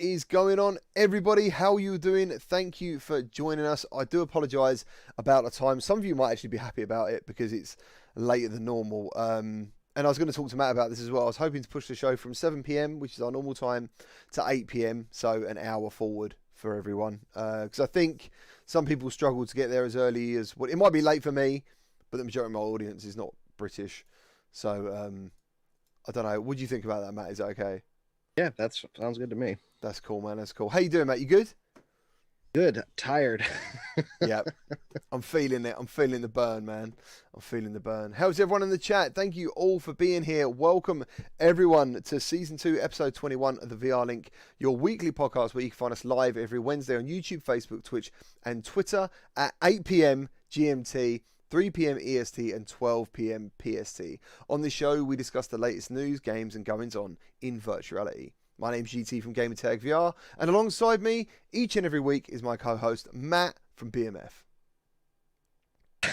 is going on, everybody? How are you doing? Thank you for joining us. I do apologise about the time. Some of you might actually be happy about it because it's later than normal. And I was going to talk to Matt about this as well. I was hoping to push the show from 7 p.m, which is our normal time, to 8 p.m, so an hour forward for everyone. Because I think some people struggle to get there as early as... Well, it might be late for me, but the majority of my audience is not British. So, I don't know. What do you think about that, Matt? Is that okay? Yeah, that sounds good to me. That's cool, man. That's cool. How you doing, Matt? You good? Good. Tired. Yeah, I'm feeling it. I'm feeling the burn, man. I'm feeling the burn. How's everyone in the chat? Thank you all for being here. Welcome, everyone, to Season 2, Episode 21 of the VR Link, your weekly podcast where you can find us live every Wednesday on YouTube, Facebook, Twitch, and Twitter at 8 p.m. GMT, 3 p.m. EST, and 12 p.m. PST. On this show, we discuss the latest news, games, and goings-on in virtual reality. My name's GT from Gamertag VR, and alongside me, each and every week, is my co-host, Matt from BMF. I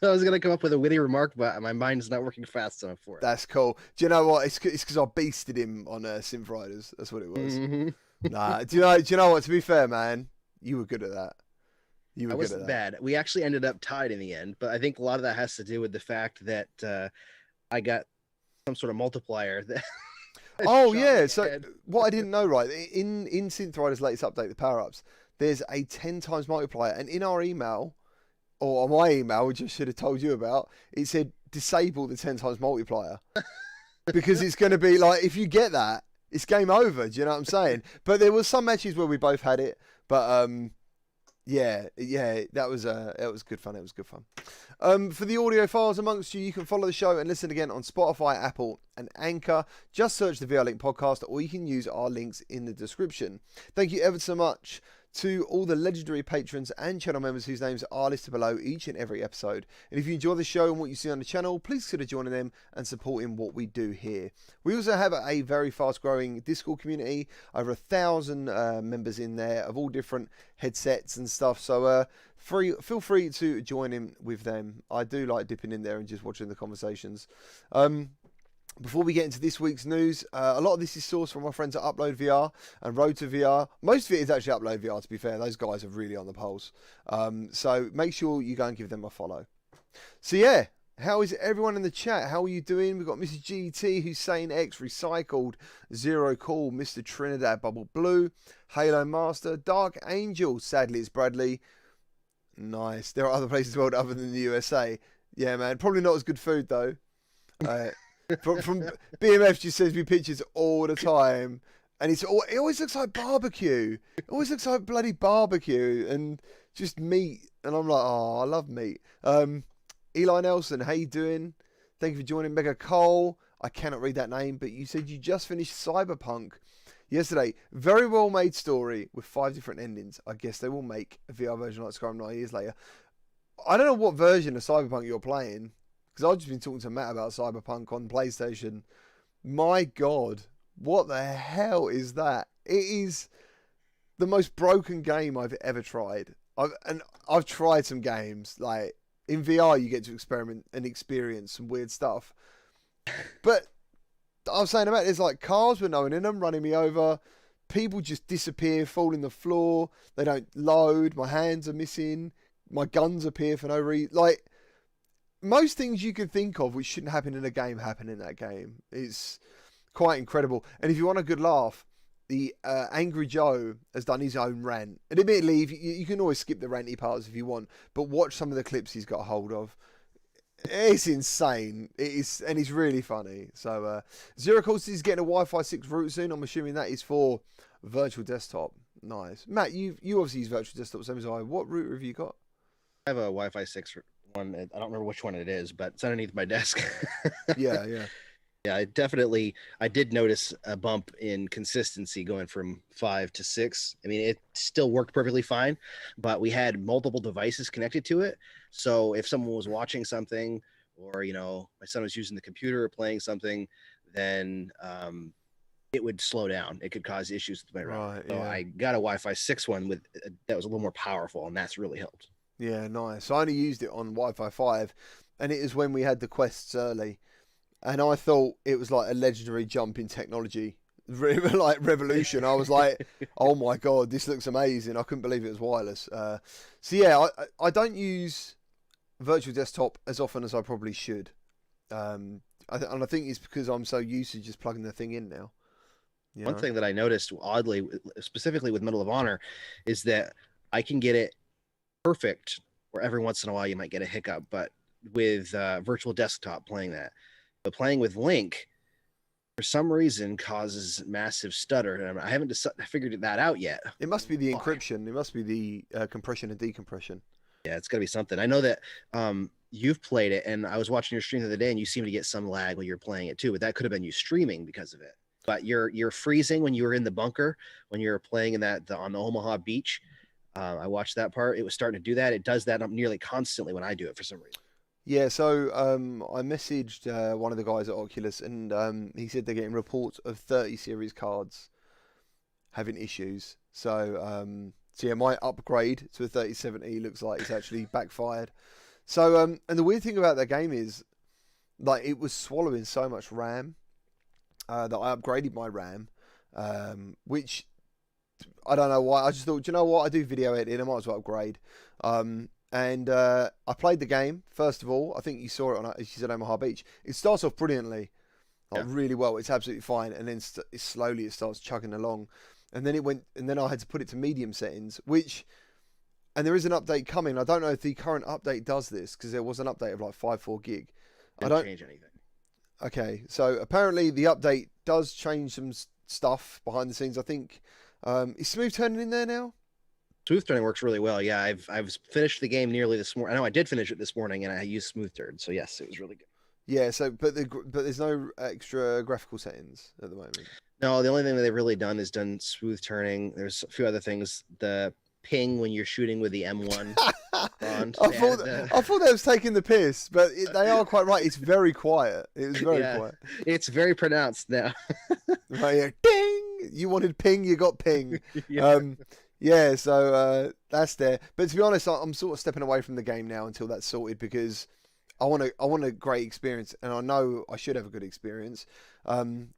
was going to come up with a witty remark, but my mind's not working fast enough for it. That's cool. Do you know what? It's because I beasted him on Synth Riders. That's what it was. Mm-hmm. Nah, do you know what? To be fair, man, you were good at that. I wasn't bad. We actually ended up tied in the end, but I think a lot of that has to do with the fact that I got some sort of multiplier. That oh yeah. So what I didn't know, right? In Synth Riders' latest update, the power-ups, there's a 10 times multiplier, and in our email, or on my email, which I should have told you about, it said disable the 10 times multiplier because it's going to be like, if you get that, it's game over. Do you know what I'm saying? But there was some matches where we both had it, but yeah, that was good fun. It was good fun. For the audio files amongst you, you can follow the show and listen again on Spotify, Apple, and Anchor. Just search the VR Link podcast, or you can use our links in the description. Thank you ever so much to all the legendary patrons and channel members whose names are listed below each and every episode. And if you enjoy the show and what you see on the channel, please consider joining them and supporting what we do here. We also have a very fast growing Discord community, over 1,000 members in there of all different headsets and stuff. So feel free to join in with them. I do like dipping in there and just watching the conversations. Before we get into this week's news, a lot of this is sourced from our friends at Upload VR and Road to VR. Most of it is actually Upload VR, to be fair. Those guys are really on the pulse. So make sure you go and give them a follow. So yeah, how is everyone in the chat? How are you doing? We've got Mrs. GT, Hussein X, Recycled, Zero Cool, Mr. Trinidad, Bubble Blue, Halo Master, Dark Angel. Sadly, it's Bradley. Nice. There are other places in the world other than the USA. Yeah, man. Probably not as good food, though. From BMF just sends me pictures all the time, and it always looks like barbecue. It always looks like bloody barbecue and just meat. And I'm like, oh, I love meat. Eli Nelson, how you doing? Thank you for joining. Mega Cole, I cannot read that name, but you said you just finished Cyberpunk yesterday. Very well made story with 5 different endings. I guess they will make a VR version like Skyrim 9 years later. I don't know what version of Cyberpunk you're playing, because I've just been talking to Matt about Cyberpunk on PlayStation. My God, what the hell is that? It is the most broken game I've ever tried. I've tried some games, like in VR you get to experiment and experience some weird stuff. But I was saying about there's like cars with no one in them running me over. People just disappear, fall in the floor. They don't load. My hands are missing. My guns appear for no reason. Like, most things you can think of which shouldn't happen in a game happen in that game. It's quite incredible. And if you want a good laugh, the Angry Joe has done his own rant. And admittedly, you can always skip the ranty parts if you want, but watch some of the clips he's got a hold of. It's insane. It is, and it's really funny. So Zero Course is getting a Wi-Fi 6 route soon. I'm assuming that is for virtual desktop. Nice. Matt, you obviously use virtual desktop, same as I. What route have you got? I have a Wi-Fi 6 one. I don't remember which one it is, but it's underneath my desk. Yeah. Yeah, I did notice a bump in consistency going from 5 to 6. I mean, it still worked perfectly fine, but we had multiple devices connected to it. So if someone was watching something, or, my son was using the computer or playing something, then it would slow down. It could cause issues with my router. Right, so yeah. I got a Wi-Fi 6 one that was a little more powerful, and that's really helped. Yeah, nice. So I only used it on Wi-Fi 5, and it is when we had the Quests early. And I thought it was like a legendary jump in technology like Revolution. I was like, oh my god, this looks amazing. I couldn't believe it was wireless. So yeah, I don't use virtual desktop as often as I probably should. And I think it's because I'm so used to just plugging the thing in now. One thing that I noticed oddly, specifically with Medal of Honor, is that I can get it perfect, or every once in a while you might get a hiccup, but with virtual desktop playing that. But playing with Link, for some reason, causes massive stutter. And I haven't figured that out yet. It must be the encryption. It must be the compression and decompression. Yeah, it's got to be something. I know that you've played it, and I was watching your stream the other day, and you seem to get some lag when you're playing it too. But that could have been you streaming because of it. But you're freezing when you were in the bunker when you were playing in on the Omaha beach. I watched that part. It was starting to do that. It does that nearly constantly when I do it for some reason. Yeah, so I messaged one of the guys at Oculus, and he said they're getting reports of 30 series cards having issues. So yeah, my upgrade to a 3070 looks like it's actually backfired. So and the weird thing about that game is, like, it was swallowing so much RAM that I upgraded my RAM, which I don't know why. I just thought, you know what, I do video editing, I might as well upgrade. And I played the game, first of all. I think you saw it on, as you said, Omaha Beach. It starts off brilliantly, like really well. It's absolutely fine. And then slowly it starts chugging along. And then and then I had to put it to medium settings, and there is an update coming. I don't know if the current update does this, because there was an update of like 5.4 gig. Didn't change anything. Okay, so apparently the update does change some stuff behind the scenes. I think, is smooth turning in there now? Smooth turning works really well. Yeah, I've finished the game nearly this morning. I know I did finish it this morning, and I used smooth turn. So yes, it was really good. Yeah. So, but there's no extra graphical settings at the moment. No, the only thing that they've really done is done smooth turning. There's a few other things. The ping when you're shooting with the M1. I thought they was taking the piss, but they are quite right. It's very quiet. It was very quiet. It's very pronounced now. Right, yeah. Ding! You wanted ping, you got ping. Yeah. So that's there. But to be honest, I'm sort of stepping away from the game now until that's sorted, because I want a great experience, and I know I should have a good experience.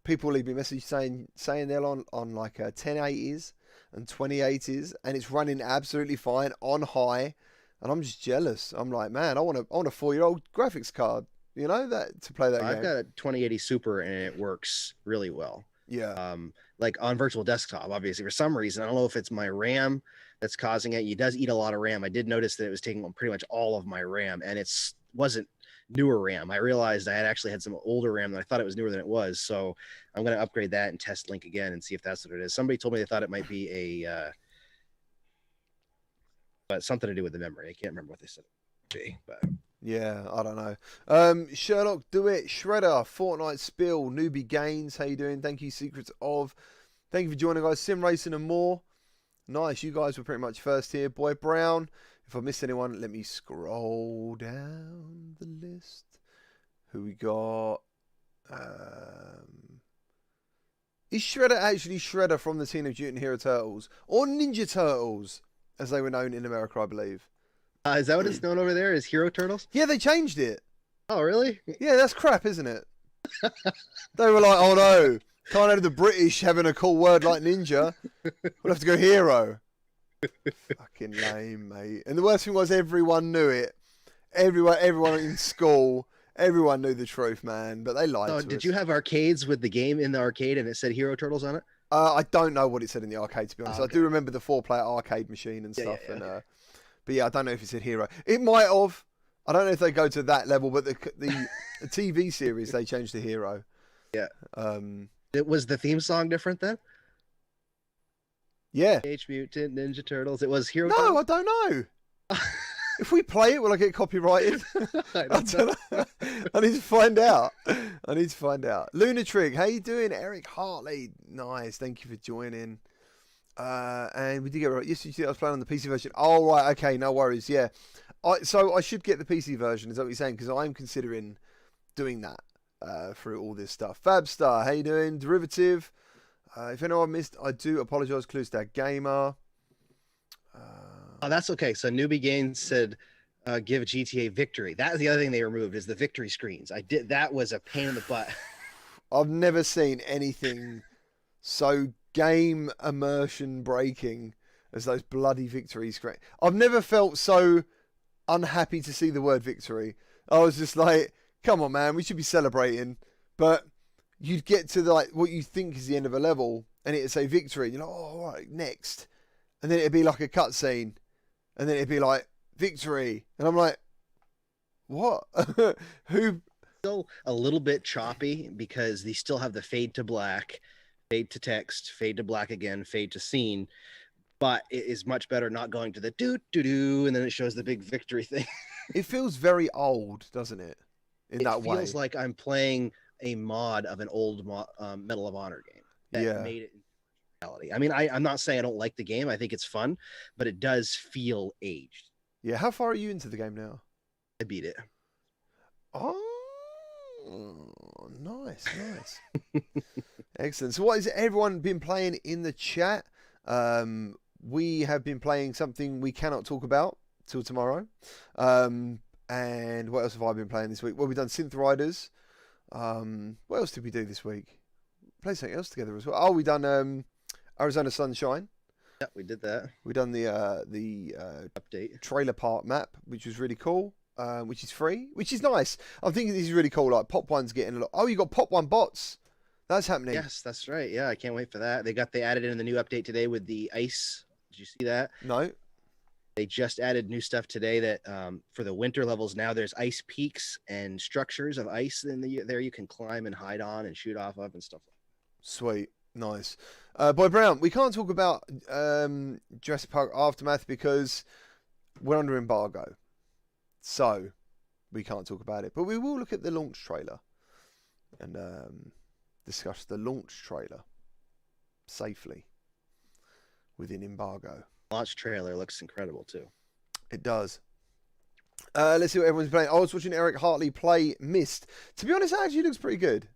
People leave me a message saying they're on like 1080s and 2080s, and it's running absolutely fine on high, and I'm just jealous. I'm like, man, I want a 4-year-old graphics card, you know, that to play that game. I've got a 2080 Super, and it works really well. Yeah. Like on virtual desktop, obviously, for some reason, I don't know if it's my RAM that's causing it. It does eat a lot of RAM. I did notice that it was taking pretty much all of my RAM, and wasn't newer RAM. I realized I actually had some older RAM, and I thought it was newer than it was. So I'm going to upgrade that and test Link again and see if that's what it is. Somebody told me they thought it might be but something to do with the memory. I can't remember what they said it would be, but yeah, I don't know. Sherlock, do it. Shredder, Fortnite Spill, Newbie Gains. How you doing? Thank you, Secrets of. Thank you for joining, guys. Sim Racing and more. Nice. You guys were pretty much first here. Boy Brown. If I missed anyone, let me scroll down the list. Who we got? Is Shredder actually Shredder from the Teenage Mutant Hero Turtles, or Ninja Turtles, as they were known in America, I believe? Is that what it's known over there? Is Hero Turtles? Yeah, they changed it. Oh, really? Yeah, that's crap, isn't it? They were like, oh no, can't have the British having a cool word like ninja. We'll have to go hero. Fucking lame, mate. And the worst thing was, everyone knew it. Everyone in school, everyone knew the truth, man. But they lied to us. Did you have arcades with the game in the arcade and it said Hero Turtles on it? I don't know what it said in the arcade, to be honest. Okay. I do remember the 4-player arcade machine and stuff. Yeah. But yeah, I don't know if it said hero. It might have. I don't know if they go to that level, but the TV series, they changed to hero. Yeah. It was the theme song different then? Yeah. Teenage Mutant Ninja Turtles. It was Hero No, Turtles? I don't know. If we play it, will I get copyrighted? I don't know. I need to find out. Lunatrig, how you doing? Eric Hartley, nice. Thank you for joining. And we did get right. Yes, you see, I was playing on the PC version. Oh, right. Okay, no worries. Yeah. So I should get the PC version. Is that what you're saying? Because I'm considering doing that through all this stuff. Fabstar, how you doing? Derivative. If anyone missed, I do apologise. Cluestack Gamer. Oh, that's okay. So Newbie Gaines said, give GTA victory. That's the other thing they removed is the victory screens. That was a pain in the butt. I've never seen anything so game immersion breaking as those bloody victories. I've never felt so unhappy to see the word victory. I was just like, come on, man, we should be celebrating. But you'd get to like what you think is the end of a level, and it'd say victory, and you're like, oh, all right, next. And then it'd be like a cutscene, and then it'd be like victory, and I'm like, what? Who? Still a little bit choppy because they still have the fade to black, fade to text, fade to black again, fade to scene. But it is much better not going to the do, and then it shows the big victory thing. It feels very old, doesn't it? In that way, it feels like I'm playing a mod of an old Medal of Honor game that made it in reality. I mean, I'm not saying I don't like the game. I think it's fun, but it does feel aged. Yeah. How far are you into the game now? I beat it. Oh, nice. Excellent. So what has everyone been playing in the chat? We have been playing something we cannot talk about till tomorrow. And what else have I been playing this week? Well, we've done Synth Riders. What else did we do this week? Play something else together as well. Oh, we done Arizona Sunshine. Yeah, we did that. We done the update trailer park map, which was really cool. Which is free, which is nice. I'm thinking this is really cool. Like Pop One's getting a lot. Oh, you got Pop One bots. That's happening. Yes, that's right. Yeah, I can't wait for that. They added in the new update today with the ice. Did you see that? No. They just added new stuff today that for the winter levels now there's ice peaks and structures of ice there you can climb and hide on and shoot off of and stuff like that. Sweet. Nice. Boy Brown, we can't talk about Jurassic Park Aftermath because we're under embargo. So we can't talk about it. But we will look at the launch trailer and discuss the launch trailer safely within embargo. Launch trailer looks incredible too. It does. Let's see what everyone's playing. I was watching Eric Hartley play Myst. To be honest, it actually looks pretty good.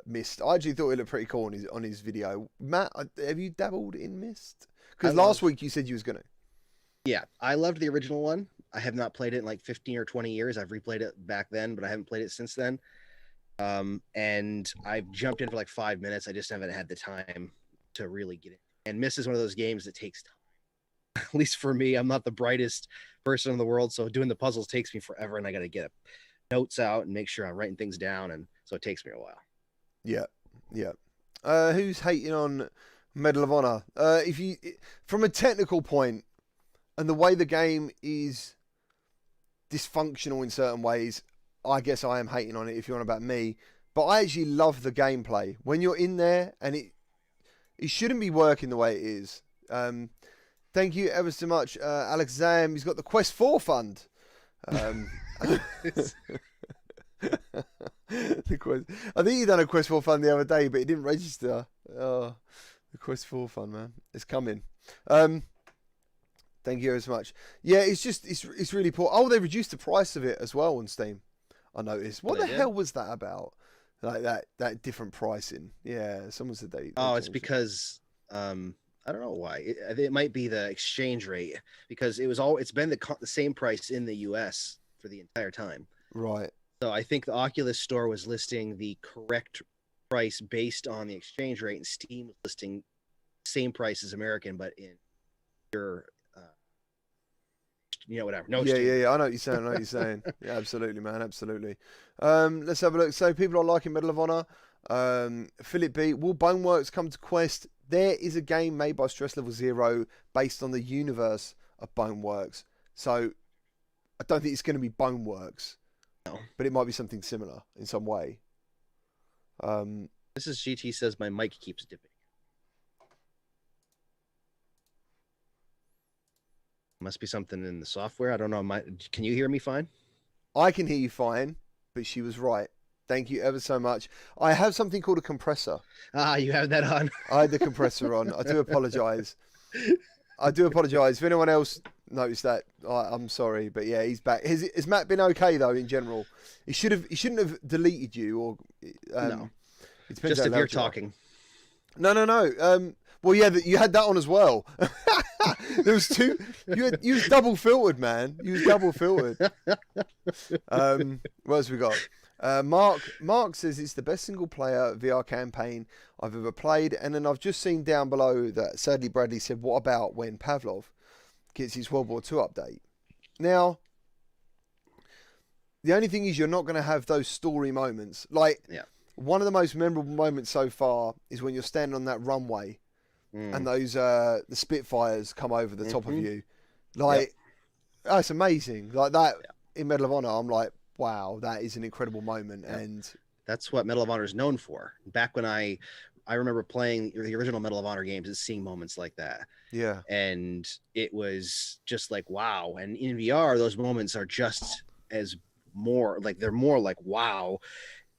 Myst. I actually thought it looked pretty cool on his video. Matt, have you dabbled in Myst? Because last week you said you was going to. Yeah, I loved the original one. I have not played it in like 15 or 20 years. I've replayed it back then, but I haven't played it since then. And I've jumped in for like 5 minutes. I just haven't had the time to really get in. And Myst is one of those games that takes time. At least for me, I'm not the brightest person in the world, so doing the puzzles takes me forever, and I got to get notes out and make sure I'm writing things down, and so it takes me a while. Yeah. Who's hating on Medal of Honor? If you, from a technical point, and the way the game is dysfunctional in certain ways, I guess I am hating on it if you're on about me. But I actually love the gameplay when you're in there, and it shouldn't be working the way it is. Thank you ever so much, Alex Zam. He's got the Quest 4 fund. I think he done a Quest 4 fund the other day, but he didn't register. Oh, the Quest 4 fund, man. It's coming. Thank you ever so much. Yeah, it's really poor. Oh, they reduced the price of it as well on Steam. I noticed. What the hell was that about? Like that different pricing. Yeah, someone said they it's because I don't know why. It might be the exchange rate because it's been the same price in the US for the entire time. Right. So I think the Oculus store was listing the correct price based on the exchange rate, and Steam was listing same price as American, but in your whatever. No. Yeah. I know what you're saying. Yeah, absolutely, man. Absolutely. Let's have a look. So people are liking Medal of Honor. Philip B. Will Boneworks come to Quest? There is a game made by Stress Level Zero based on the universe of Boneworks. So I don't think it's going to be Boneworks. No. But it might be something similar in some way. This is GT says my mic keeps dipping. Must be something in the software. I don't know. Can you hear me fine? I can hear you fine, but she was right. Thank you ever so much. I have something called a compressor. Ah, you have that on. I had the compressor on. I do apologise. If anyone else noticed that, I'm sorry, but yeah, he's back. Has Matt been okay though? In general, he shouldn't have deleted you or. No. Just if you're talking. No. Well, yeah, you had that on as well. There was two. You was double filtered, man. You was double filtered. What else we got? Mark says it's the best single player VR campaign I've ever played, and then I've just seen down below that sadly Bradley said, "What about when Pavlov gets his World War II update?" Now, the only thing is you're not going to have those story moments. Like, one of the most memorable moments so far is when you're standing on that runway and those the Spitfires come over the top of you. Like, it's amazing. Like that in Medal of Honor, I'm like, wow, that is an incredible moment. And that's what Medal of Honor is known for. Back when I remember playing the original Medal of Honor games and seeing moments like that. Yeah. And it was just like, wow. And in VR, those moments are just as more like, they're more like, wow.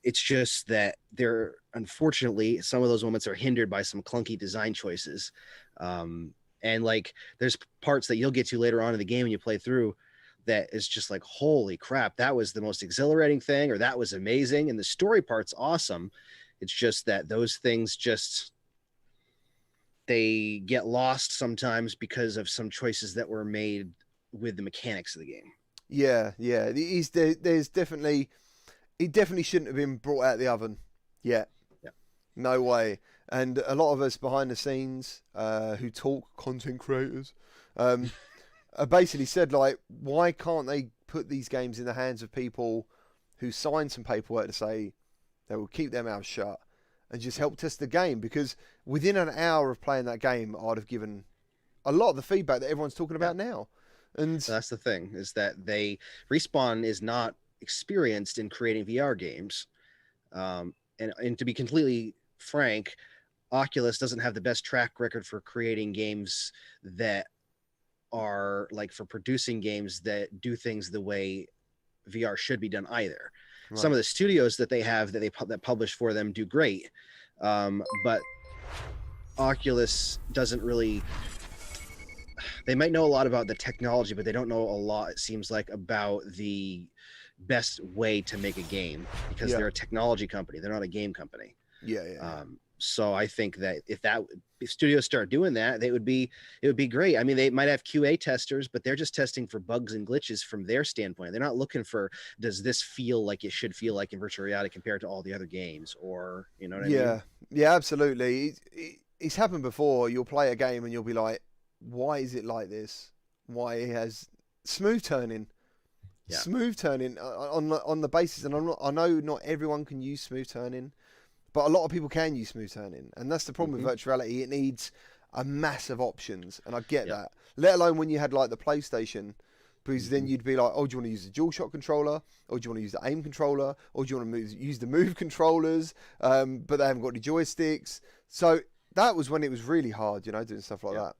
It's just that they're, unfortunately, some of those moments are hindered by some clunky design choices. And like, there's parts that you'll get to later on in the game when you play through that is just like, holy crap, that was the most exhilarating thing, or that was amazing. And the story part's awesome. It's just that those things just, they get lost sometimes because of some choices that were made with the mechanics of the game. Yeah. There's definitely, it definitely shouldn't have been brought out of the oven yet. Yeah. No way. And a lot of us behind the scenes who talk, content creators, basically said, like, why can't they put these games in the hands of people who sign some paperwork to say they will keep their mouths shut and just help test the game? Because within an hour of playing that game, I'd have given a lot of the feedback that everyone's talking about now. And so that's the thing, is that Respawn is not experienced in creating VR games. And to be completely frank, Oculus doesn't have the best track record for creating games that are like, for producing games that do things the way VR should be done either. Right. Some of the studios that they have that publish for them do great. But Oculus doesn't really, they might know a lot about the technology, but they don't know a lot, it seems like, about the best way to make a game, because they're a technology company. They're not a game company. So I think that if studios start doing that, it would be great. I mean, they might have QA testers, but they're just testing for bugs and glitches from their standpoint. They're not looking for, does this feel like it should feel like in virtual reality compared to all the other games, or, you know what I mean? Yeah, absolutely. It's happened before. You'll play a game and you'll be like, why is it like this? Why it has smooth turning? Smooth turning on the basis, and I know not everyone can use smooth turning, but a lot of people can use smooth turning, and that's the problem with virtual reality. It needs a massive options, and I get that. Let alone when you had like the PlayStation, because then you'd be like, oh, do you want to use the DualShock controller, or do you want to use the aim controller, or do you want to use the move controllers? But they haven't got any joysticks, so that was when it was really hard, doing stuff like that.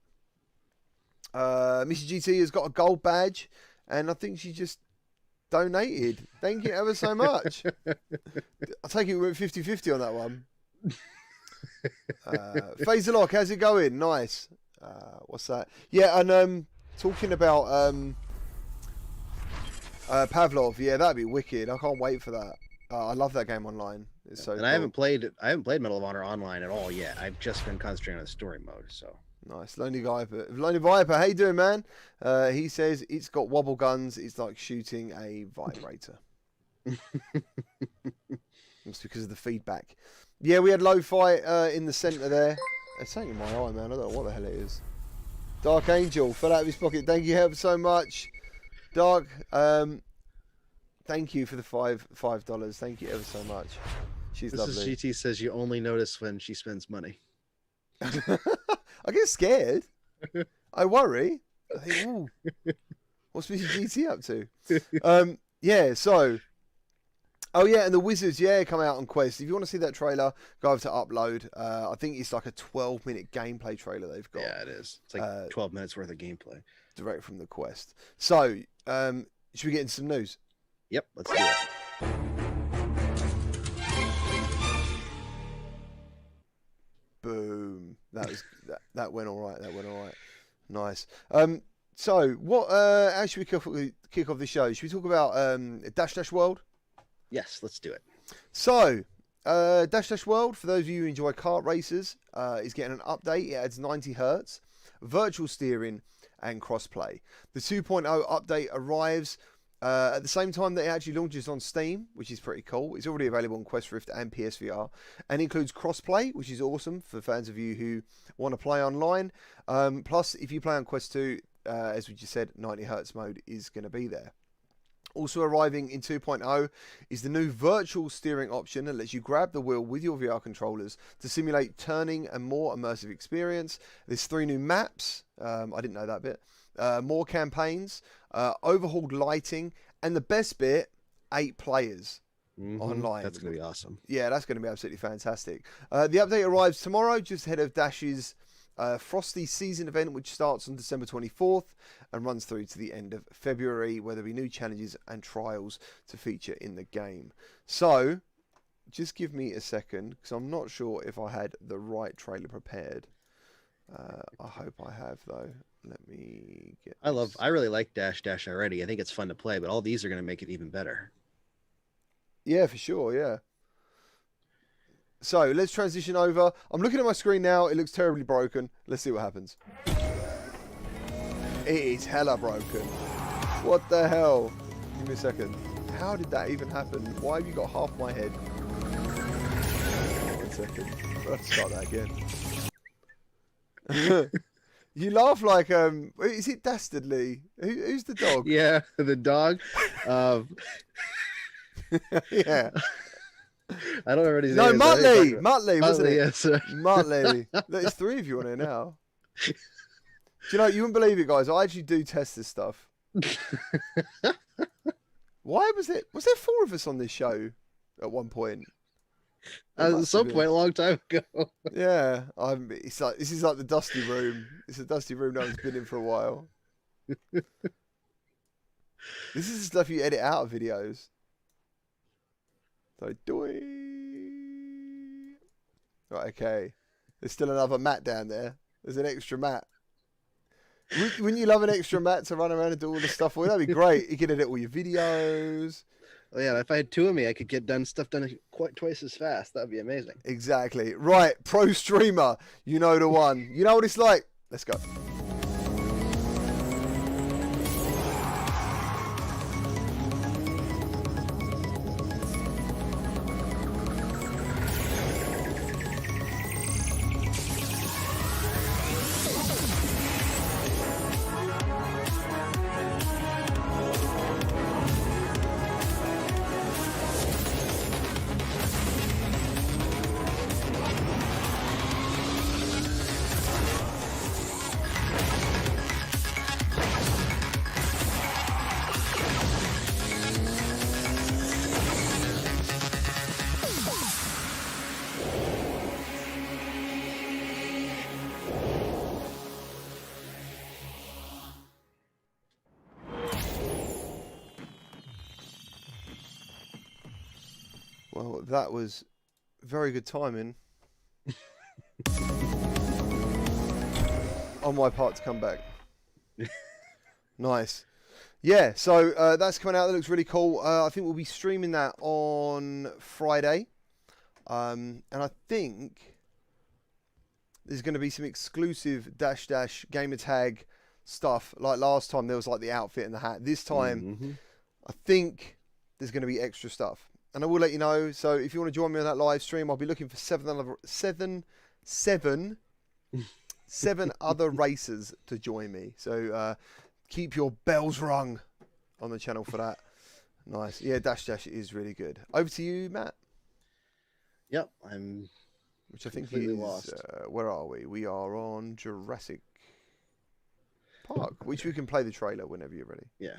Missy GT has got a gold badge, and I think she just donated. Thank you ever so much. I take it we went 50-50 on that one. Phaser Lock, how's it going? Nice. What's that? Yeah, and talking about Pavlov, that'd be wicked. I can't wait for that. I love that game online. It's so cool. I haven't played Medal of Honor online at all yet. I've just been concentrating on the story mode, so. Nice. Lonely Viper, how you doing, man? He says it's got wobble guns. It's like shooting a vibrator. It's because of the feedback. Yeah, we had lo-fi in the centre there. It's something in my eye, man. I don't know what the hell it is. Dark Angel fell out of his pocket. Thank you ever so much, Dark. Thank you for the $5. Thank you ever so much. She's lovely. This is GT says you only notice when she spends money. I get scared. I worry. I think, ooh, what's Mr. GT up to? So. Oh, yeah, and the Wizards, come out on Quest. If you want to see that trailer, go over to Upload. I think it's like a 12-minute gameplay trailer they've got. Yeah, it is. It's like 12 minutes worth of gameplay. Direct from the Quest. So, should we get into some news? Yep, let's do it. Boom. That went all right. Nice. So what? How should we kick off the show? Should we talk about Dash World? Yes, let's do it. So Dash World, for those of you who enjoy kart races, is getting an update. It adds 90 hertz, virtual steering, and crossplay. The 2.0 update arrives At the same time that it actually launches on Steam, which is pretty cool. It's already available on Quest Rift and PSVR, and includes crossplay, which is awesome for fans of you who want to play online. Plus, if you play on Quest 2, as we just said, 90Hz mode is going to be there. Also arriving in 2.0 is the new virtual steering option that lets you grab the wheel with your VR controllers to simulate turning and more immersive experience. There's 3 new maps. I didn't know that bit. More campaigns, overhauled lighting, and the best bit, 8 players online. That's going to be awesome. Yeah, that's going to be absolutely fantastic. The update arrives tomorrow, just ahead of Dash's Frosty Season event, which starts on December 24th and runs through to the end of February, where there'll be new challenges and trials to feature in the game. So, just give me a second, because I'm not sure if I had the right trailer prepared. I hope I have, though. Let me get this. I really like Dash already. I think it's fun to play, but all these are going to make it even better. Yeah, for sure, yeah. So, let's transition over. I'm looking at my screen now. It looks terribly broken. Let's see what happens. It is hella broken. What the hell? Give me a second. How did that even happen? Why have you got half my head? 1 second. Let's start that again. You laugh like, is it Dastardly? Who's the dog? Yeah, the dog. Yeah. I don't remember his No, name. Muttley, wasn't it? Yes, sir. Muttley. There's 3 of you on here now. Do you know, you wouldn't believe it, guys. I actually do test this stuff. Why was it? Was there 4 of us on this show at one point? At some point, a long time ago. Yeah, it's like, this is like the dusty room. It's a dusty room no one's been in for a while. This is the stuff you edit out of videos. So, right, okay. There's still another mat down there. There's an extra mat. Wouldn't you love an extra mat to run around and do all the stuff? Well, that'd be great. You could edit all your videos. Oh, yeah, if I had 2 of me, I could get stuff done quite twice as fast. That'd be amazing. Exactly. Right, pro streamer. You know the one. You know what it's like. Let's go. Well, that was very good timing on my part to come back. Nice. Yeah, so that's coming out. That looks really cool. I think we'll be streaming that on Friday. And I think there's going to be some exclusive Dash Gamertag stuff. Like last time, there was like the outfit and the hat. This time, I think there's going to be extra stuff. And I will let you know. So if you want to join me on that live stream, I'll be looking for seven other racers to join me. So keep your bells rung on the channel for that. Nice. Yeah, Dash is really good. Over to you, Matt. Yep, I'm. Which I think completely is lost. Where are we? We are on Jurassic Park, which we can play the trailer whenever you're ready. Yeah,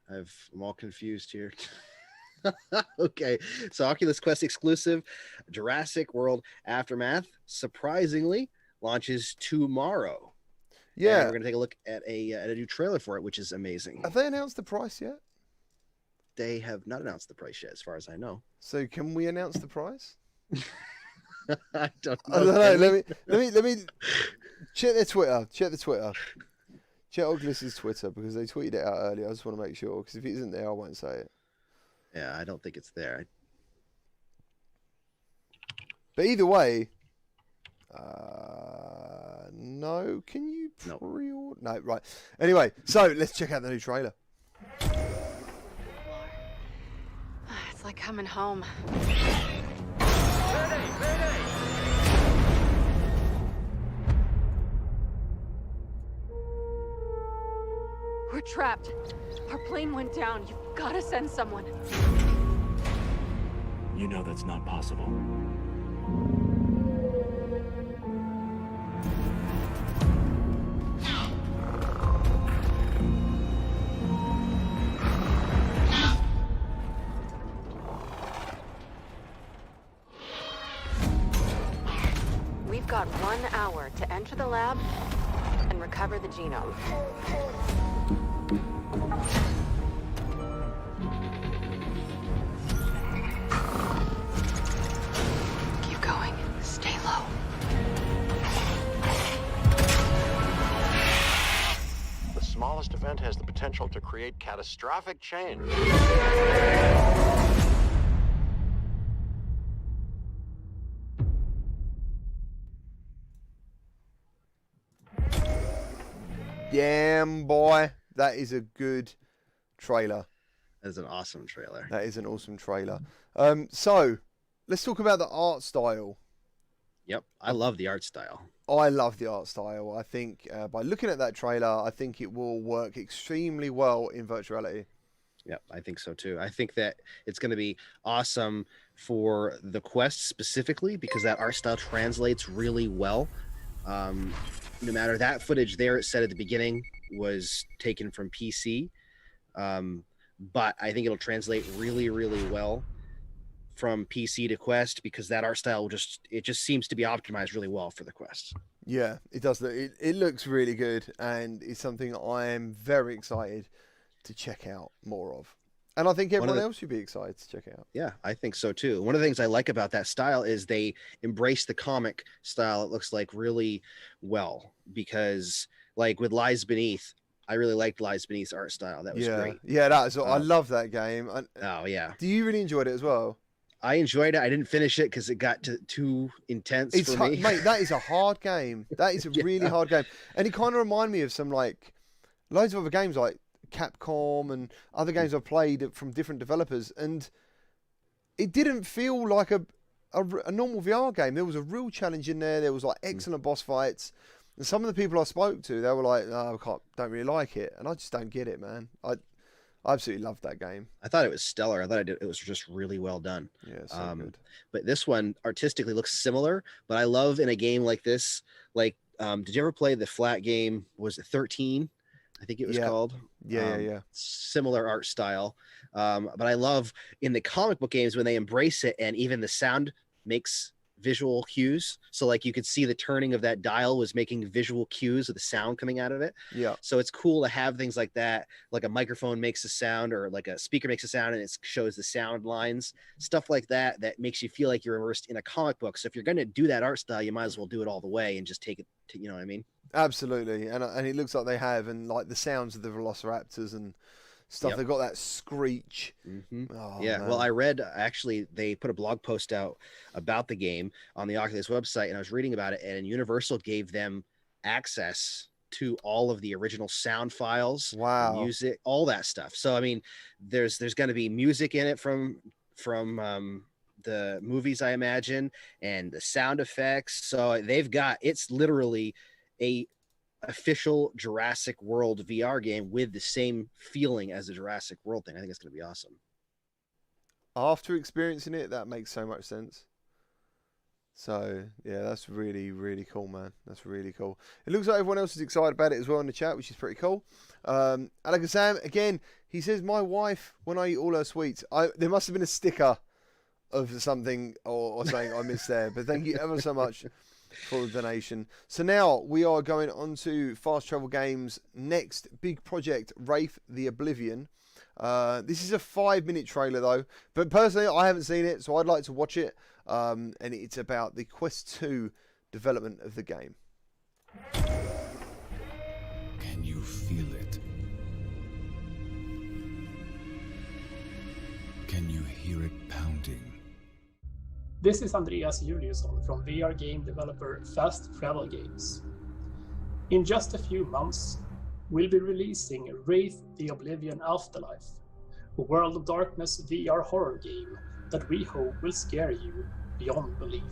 I'm all confused here. Okay, so Oculus Quest exclusive Jurassic World Aftermath surprisingly launches tomorrow. Yeah, and we're gonna take a look at a new trailer for it, which is amazing. Have they announced the price yet? They have not announced the price yet, as far as I know. So can we announce the price? I don't know. I don't know. Let me check their Twitter. Check the Twitter. Check Oculus's Twitter because they tweeted it out earlier. I just want to make sure because if it isn't there, I won't say it. Yeah, I don't think it's there. But either way, no. Can you pre-order? No, right. Anyway, so let's check out the new trailer. It's like coming home. We're trapped. Our plane went down. You've got to send someone. You know that's not possible. We've got 1 hour to enter the lab and recover the genome. Keep going. Stay low. The smallest event has the potential to create catastrophic change. Damn, boy. That is a good trailer. That is an awesome trailer. That is an awesome trailer. So, let's talk about the art style. Yep, I love the art style. I love the art style. I think by looking at that trailer, I think it will work extremely well in virtual reality. Yep, I think so too. I think that it's going to be awesome for the Quest specifically because that art style translates really well. No matter that footage there, it said at the beginning was taken from PC, but I think it'll translate really, really well from PC to Quest because that art style just seems to be optimized really well for the Quest. Yeah, it does. It looks really good, and it's something I am very excited to check out more of. And I think everyone else should be excited to check it out. Yeah, I think so too. One of the things I like about that style is they embrace the comic style, it looks like, really well. Because, like, with Lies Beneath, I really liked Lies Beneath's art style. That was great. Yeah, that is. I love that game. Oh, yeah. Do you really enjoyed it as well? I enjoyed it. I didn't finish it because it got too intense for me. Mate, that is a hard game. That is a really hard game. And it kind of reminded me of some, like, loads of other games, like Capcom and other games I've played from different developers, and it didn't feel like a normal VR game. There was a real challenge in there. There was like excellent boss fights, and some of the people I spoke to, they were like, "No, I don't really like it," and I just don't get it, man. I absolutely loved that game. I thought it was stellar. I thought it was just really well done. Yeah, so good. But this one artistically looks similar. But I love in a game like this, like, did you ever play the flat game? Was it 13? I think it was called. Yeah. Similar art style. But I love in the comic book games when they embrace it and even the sound makes visual cues. So like you could see the turning of that dial was making visual cues of the sound coming out of it. Yeah. So it's cool to have things like that, like a microphone makes a sound or like a speaker makes a sound and it shows the sound lines, stuff like that, that makes you feel like you're immersed in a comic book. So if you're going to do that art style, you might as well do it all the way and just take it to, you know what I mean? Absolutely. And it looks like they have, and like the sounds of the velociraptors and stuff. They've got that screech. Oh, yeah. man. Well, I read, actually, they put a blog post out about the game on the Oculus website, and I was reading about it, and Universal gave them access to all of the original sound files, music, all that stuff. So, I mean, there's going to be music in it from the movies, I imagine, and the sound effects. So they've got, it's literally a official Jurassic World VR game with the same feeling as the Jurassic World thing. I think it's going to be awesome. After experiencing it, that makes so much sense. So, yeah, that's really, really cool, man. That's really cool. It looks like everyone else is excited about it as well in the chat, which is pretty cool. Alec Sam, again, he says, my wife, when I eat all her sweets, there must have been a sticker of something or something I missed there. But thank you ever so much for the donation. So now we are going on to Fast Travel Games' next big project, Wraith the Oblivion. This is a 5-minute trailer though, but personally I haven't seen it, so I'd like to watch it. And it's about the Quest 2 development of the game. Can you feel it? Can you hear it pounding? This is Andreas Juliusson from VR game developer Fast Travel Games. In just a few months, we'll be releasing Wraith the Oblivion Afterlife, a World of Darkness VR horror game that we hope will scare you beyond belief.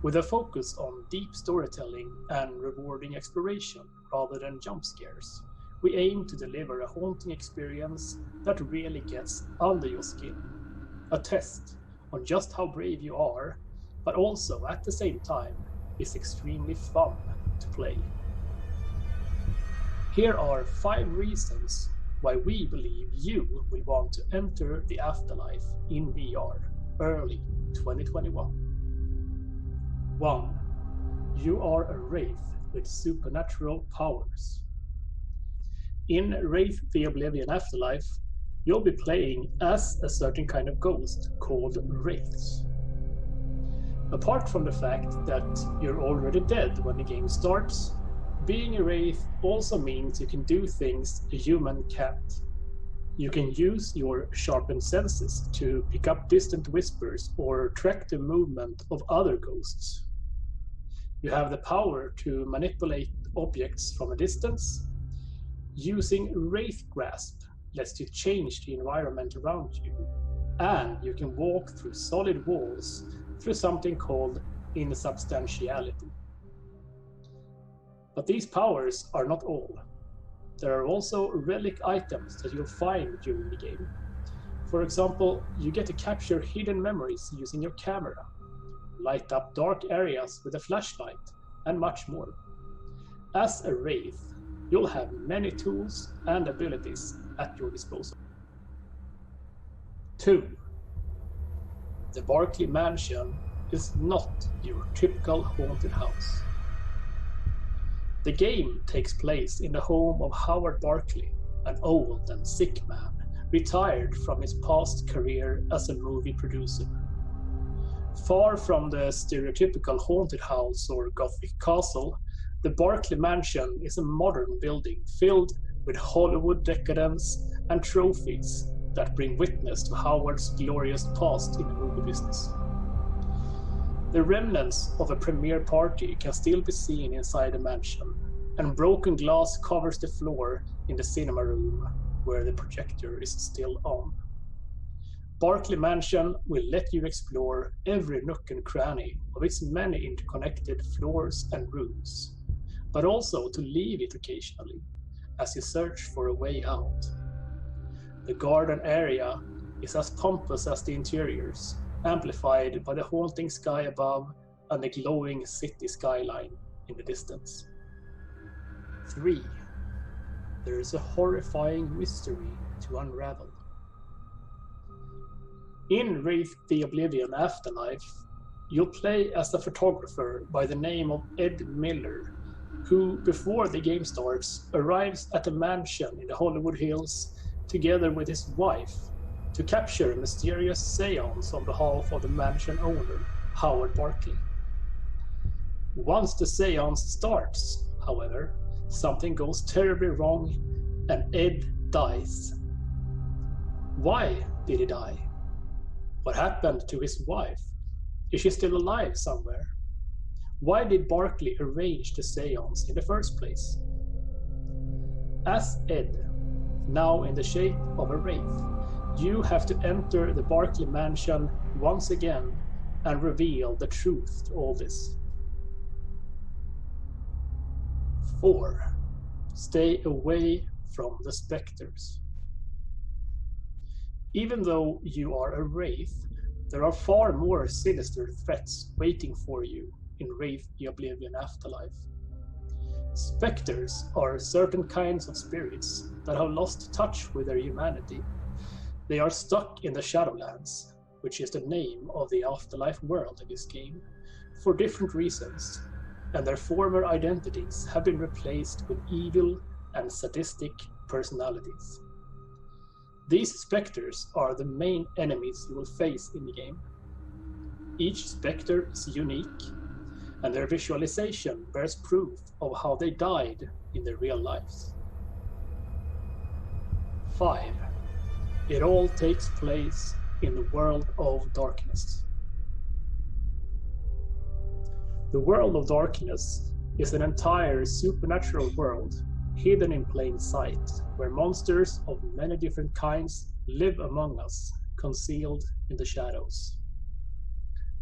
With a focus on deep storytelling and rewarding exploration rather than jump scares, we aim to deliver a haunting experience that really gets under your skin. A test on just how brave you are, but also at the same time is extremely fun to play. Here are 5 reasons why we believe you will want to enter the afterlife in VR early 2021. 1. You are a wraith with supernatural powers. In Wraith the Oblivion Afterlife, you'll be playing as a certain kind of ghost called wraiths. Apart from the fact that you're already dead when the game starts, being a wraith also means you can do things a human can't. You can use your sharpened senses to pick up distant whispers or track the movement of other ghosts. You have the power to manipulate objects from a distance. Using Wraith Grasp lets you change the environment around you, and you can walk through solid walls through something called insubstantiality. But these powers are not all. There are also relic items that you'll find during the game. For example, you get to capture hidden memories using your camera, light up dark areas with a flashlight, and much more. As a wraith, you'll have many tools and abilities at your disposal. 2. The Barkley Mansion is not your typical haunted house. The game takes place in the home of Howard Barkley, an old and sick man, retired from his past career as a movie producer. Far from the stereotypical haunted house or gothic castle, the Barkley Mansion is a modern building filled with Hollywood decadence and trophies that bring witness to Howard's glorious past in the movie business. The remnants of a premiere party can still be seen inside the mansion, and broken glass covers the floor in the cinema room where the projector is still on. Barkley Mansion will let you explore every nook and cranny of its many interconnected floors and rooms, but also to leave it occasionally as you search for a way out. The garden area is as pompous as the interiors, amplified by the haunting sky above and the glowing city skyline in the distance. 3. There is a horrifying mystery to unravel. In Wraith the Oblivion Afterlife, you'll play as a photographer by the name of Ed Miller, who, before the game starts, arrives at a mansion in the Hollywood Hills together with his wife to capture a mysterious seance on behalf of the mansion owner, Howard Barkley. Once the seance starts, however, something goes terribly wrong and Ed dies. Why did he die? What happened to his wife? Is she still alive somewhere? Why did Barkley arrange the seance in the first place? As Ed, now in the shape of a wraith, you have to enter the Barkley Mansion once again and reveal the truth to all this. 4. Stay away from the specters. Even though you are a wraith, there are far more sinister threats waiting for you in Wraith the Oblivion Afterlife. Specters are certain kinds of spirits that have lost touch with their humanity. They are stuck in the Shadowlands, which is the name of the afterlife world in this game, for different reasons, and their former identities have been replaced with evil and sadistic personalities. These specters are the main enemies you will face in the game. Each specter is unique, and their visualization bears proof of how they died in their real lives. 5. It all takes place in the World of Darkness. The World of Darkness is an entire supernatural world hidden in plain sight, where monsters of many different kinds live among us, concealed in the shadows.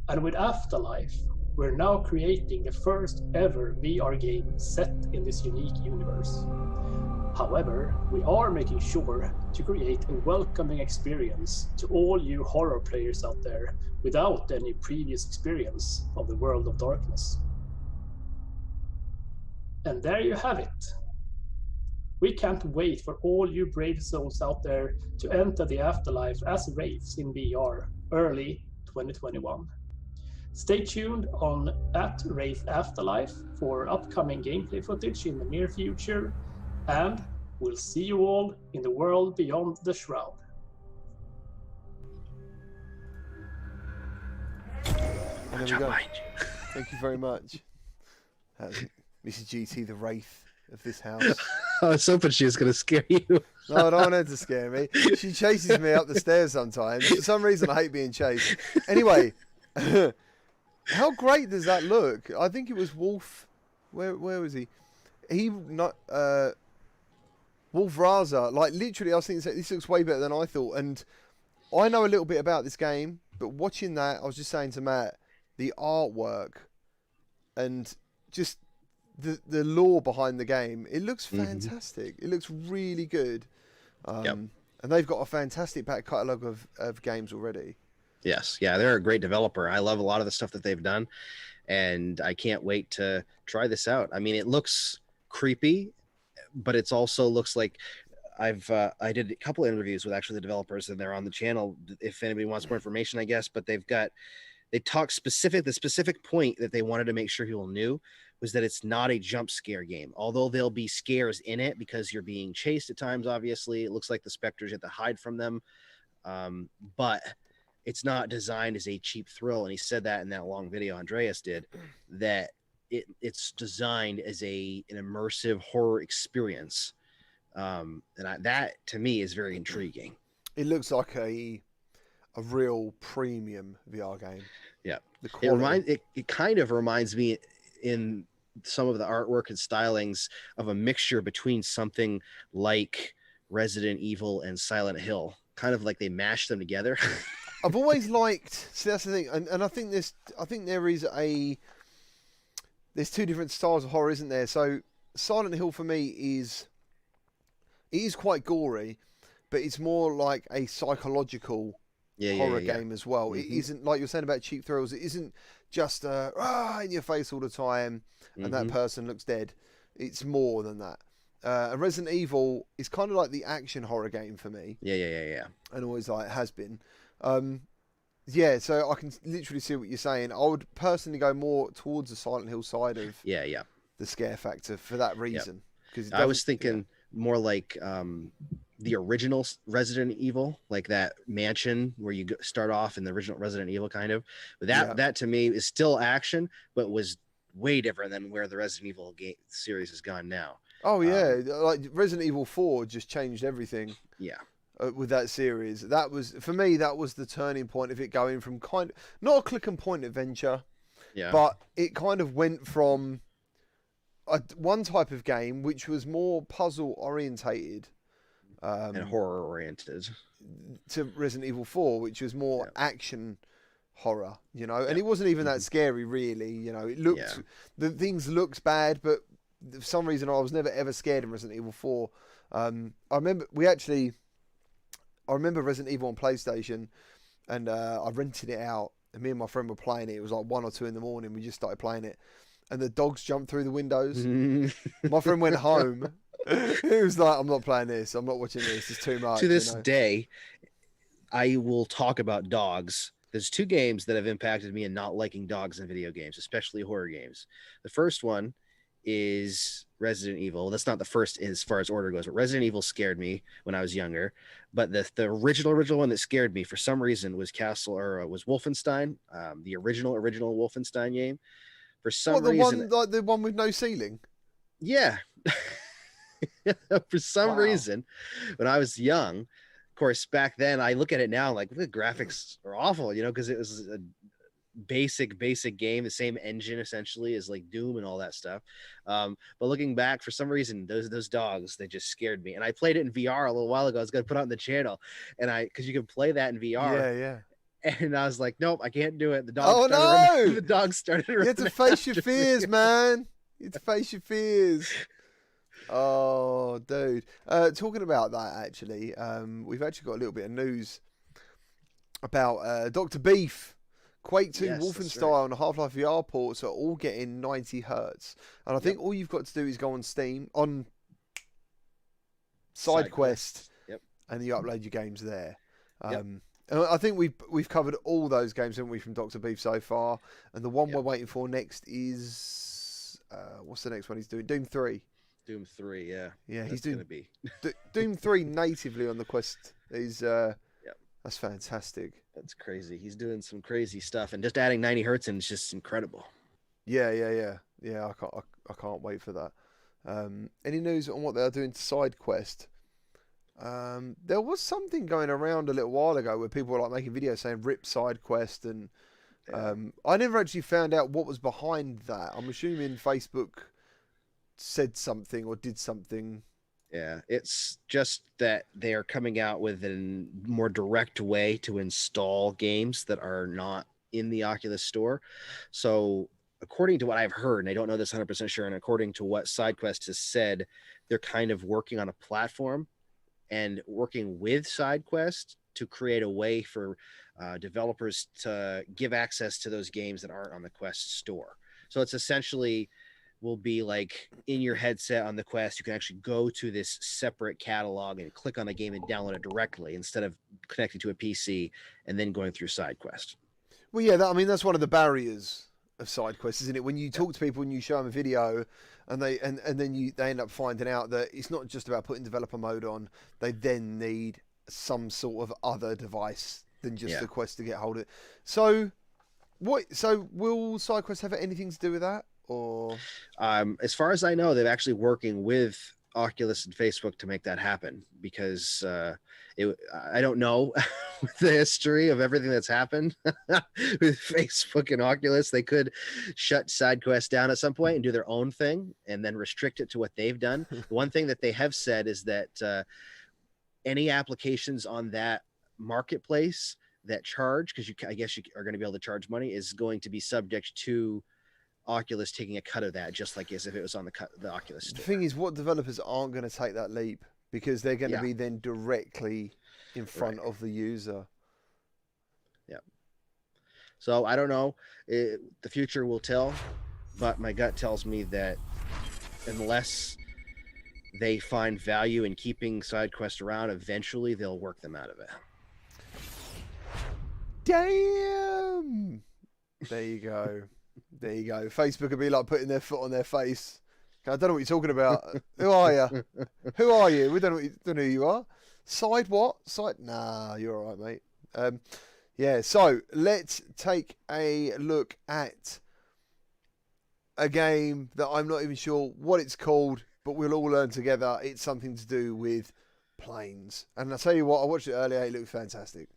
And with Afterlife, we're now creating the first ever VR game set in this unique universe. However, we are making sure to create a welcoming experience to all you horror players out there without any previous experience of the world of darkness. And there you have it. We can't wait for all you brave souls out there to enter the afterlife as wraiths in VR early 2021. Stay tuned on @Wraith Afterlife for upcoming gameplay footage in the near future, and we'll see you all in the world beyond the shroud. And there we go. Thank you very much. Mrs. GT, the wraith of this house. I was hoping she was going to scare you. No, I don't want her to scare me. She chases me up the stairs sometimes. For some reason, I hate being chased. Anyway, how great does that look? I think it was Wolf. Where was he? He not Wolf Raza. Like literally, I was thinking this looks way better than I thought. And I know a little bit about this game, but watching that, I was just saying to Matt, the artwork and just the lore behind the game, it looks fantastic. It looks really good. And they've got a fantastic back catalogue of games already. Yes, yeah, they're a great developer. I love a lot of the stuff that they've done, and I can't wait to try this out. I mean, it looks creepy, but it's also looks like I did a couple of interviews with actually the developers, and they're on the channel if anybody wants more information, I guess. But they talk the specific point that they wanted to make sure people knew was that it's not a jump scare game. Although there'll be scares in it because you're being chased at times, obviously. It looks like the specters, you have to hide from them. But it's not designed as a cheap thrill. And he said that in that long video Andreas did, that it's designed as an immersive horror experience. That to me is very intriguing. It looks like a real premium VR game. Yeah. It kind of reminds me in some of the artwork and stylings of a mixture between something like Resident Evil and Silent Hill, kind of like they mashed them together. I've always liked, see that's the thing, and I think there's two different styles of horror, isn't there? So Silent Hill for me is quite gory, but it's more like a psychological horror game as well. Mm-hmm. It isn't like you're saying about cheap thrills. It isn't just in your face all the time and that person looks dead. It's more than that. Resident Evil is kind of like the action horror game for me. Yeah. And always like has been. So I can literally see what you're saying. I would personally go more towards the Silent Hill side of the scare factor for that reason. Because I was thinking more like the original Resident Evil, like that mansion where you start off in the original Resident Evil kind of. But that to me is still action, but was way different than where the Resident Evil series has gone now. Oh yeah, like Resident Evil 4 just changed everything. Yeah. With that series, that was for me. That was the turning point of it going from not a click and point adventure, but it kind of went from one type of game which was more puzzle orientated and horror oriented to Resident Evil 4, which was more action horror, and it wasn't even that scary really. It looked the things looked bad, but for some reason I was never ever scared in Resident Evil 4. I remember Resident Evil on PlayStation, and I rented it out, and me and my friend were playing it. It was like 1 or 2 in the morning. We just started playing it, and the dogs jumped through the windows. My friend went home. He was like, "I'm not playing this. I'm not watching this. It's too much." To this day, I will talk about dogs. There's 2 games that have impacted me in not liking dogs in video games, especially horror games. The first one is Resident Evil. That's not the first as far as order goes, but Resident Evil scared me when I was younger. But the original one that scared me for some reason was was Wolfenstein, the original Wolfenstein game. For some reason, the one with no ceiling. Yeah. For some reason, when I was young, of course, back then I look at it now like the graphics are awful, because it was basic game, the same engine essentially as like Doom and all that stuff. But looking back, for some reason, those dogs, they just scared me. And I played it in VR a little while ago. I was gonna put it on the channel, and because you can play that in VR. Yeah. And I was like, nope, I can't do it. The dog Oh, started running. no! The dog started running. You have to face your after me. fears, man. You have to face your fears. Oh, dude. Talking about that, actually, we've actually got a little bit of news about Dr. Beef. Quake 2, Yes, that's Wolfenstein, and Half-Life VR ports are all getting 90 hertz. And I think all you've got to do is go on Steam, on SideQuest, Yep. and you upload your games there. Yep. And I think we've covered all those games, haven't we, from Dr. Beef so far? And the one we're waiting for next is what's the next one he's doing? Doom 3. Doom 3, yeah. Yeah, he's That's doing gonna be Doom 3 natively on the Quest. Is that's fantastic. That's crazy. He's doing some crazy stuff, and just adding 90 hertz in is just incredible. Yeah. I can't wait for that. Any news on what they're doing to SideQuest? There was something going around a little while ago where people were like making videos saying rip SideQuest, and I never actually found out what was behind that. I'm assuming Facebook said something or did something. Yeah, it's just that they are coming out with a more direct way to install games that are not in the Oculus store. So according to what I've heard, and I don't know this 100% sure, and according to what SideQuest has said, they're kind of working on a platform and working with SideQuest to create a way for developers to give access to those games that aren't on the Quest store. So it's essentially will be like in your headset on the Quest, you can actually go to this separate catalog and click on a game and download it directly instead of connecting to a PC and then going through SideQuest. Well, yeah, that's one of the barriers of SideQuest, isn't it? When you talk to people and you show them a video, and they end up finding out that it's not just about putting developer mode on. They then need some sort of other device than just the Quest to get hold of it. So, So will SideQuest have anything to do with that? Or as far as I know, they're actually working with Oculus and Facebook to make that happen, because I don't know the history of everything that's happened with Facebook and Oculus. They could shut SideQuest down at some point and do their own thing and then restrict it to what they've done. The one thing that they have said is that any applications on that marketplace that charge, because I guess you are going to be able to charge money, is going to be subject to Oculus taking a cut of that, just like as if it was on the Oculus store. The thing is, what developers aren't going to take that leap, because they're going to be then directly in front of the user. Yeah. So I don't know. The future will tell, but my gut tells me that unless they find value in keeping SideQuest around, eventually they'll work them out of it. Damn! There you go. There you go. Facebook would be like putting their foot on their face. I don't know what you're talking about. Who are you? Who are you? We don't know who you are. Side what? Side? Nah, you're all right, mate. Yeah, so let's take a look at a game that I'm not even sure what it's called, but we'll all learn together. It's something to do with planes. And I'll tell you what, I watched it earlier. It looked fantastic.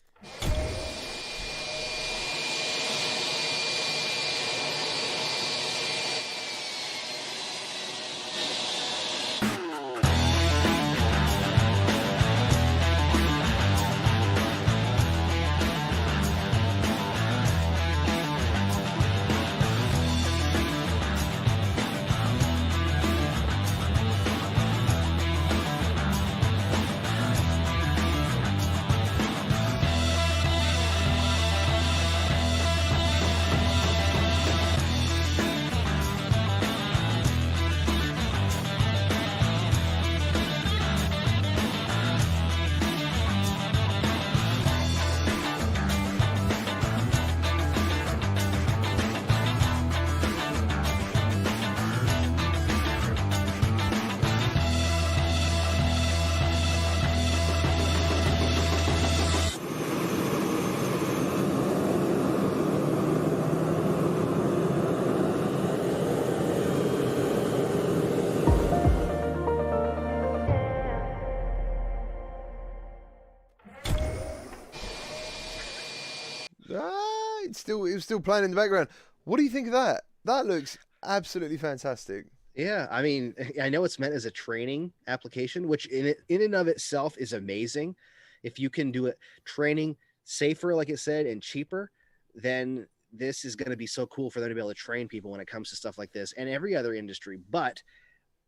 was still playing in the background. What do you think of that? That looks absolutely fantastic. Yeah, I mean, I know it's meant as a training application, which in and of itself is amazing. If you can do it training safer, like it said, and cheaper, then this is going to be so cool for them to be able to train people when it comes to stuff like this and every other industry. But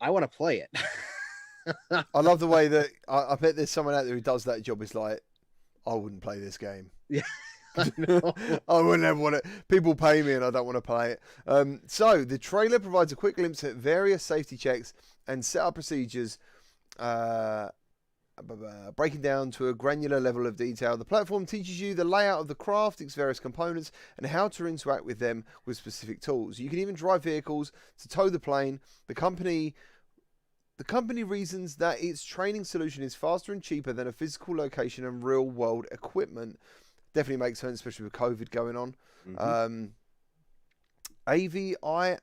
I want to play it. I love the way that I bet there's someone out there who does that job. Is like, I wouldn't play this game. Yeah. I know. I wouldn't ever want it. People pay me and I don't want to play it. So the trailer provides a quick glimpse at various safety checks and setup procedures, breaking down to a granular level of detail. The platform teaches you the layout of the craft, its various components, and how to interact with them with specific tools. You can even drive vehicles to tow the plane. The company reasons that its training solution is faster and cheaper than a physical location and real-world equipment. Definitely makes sense, especially with COVID going on. Mm-hmm. AVR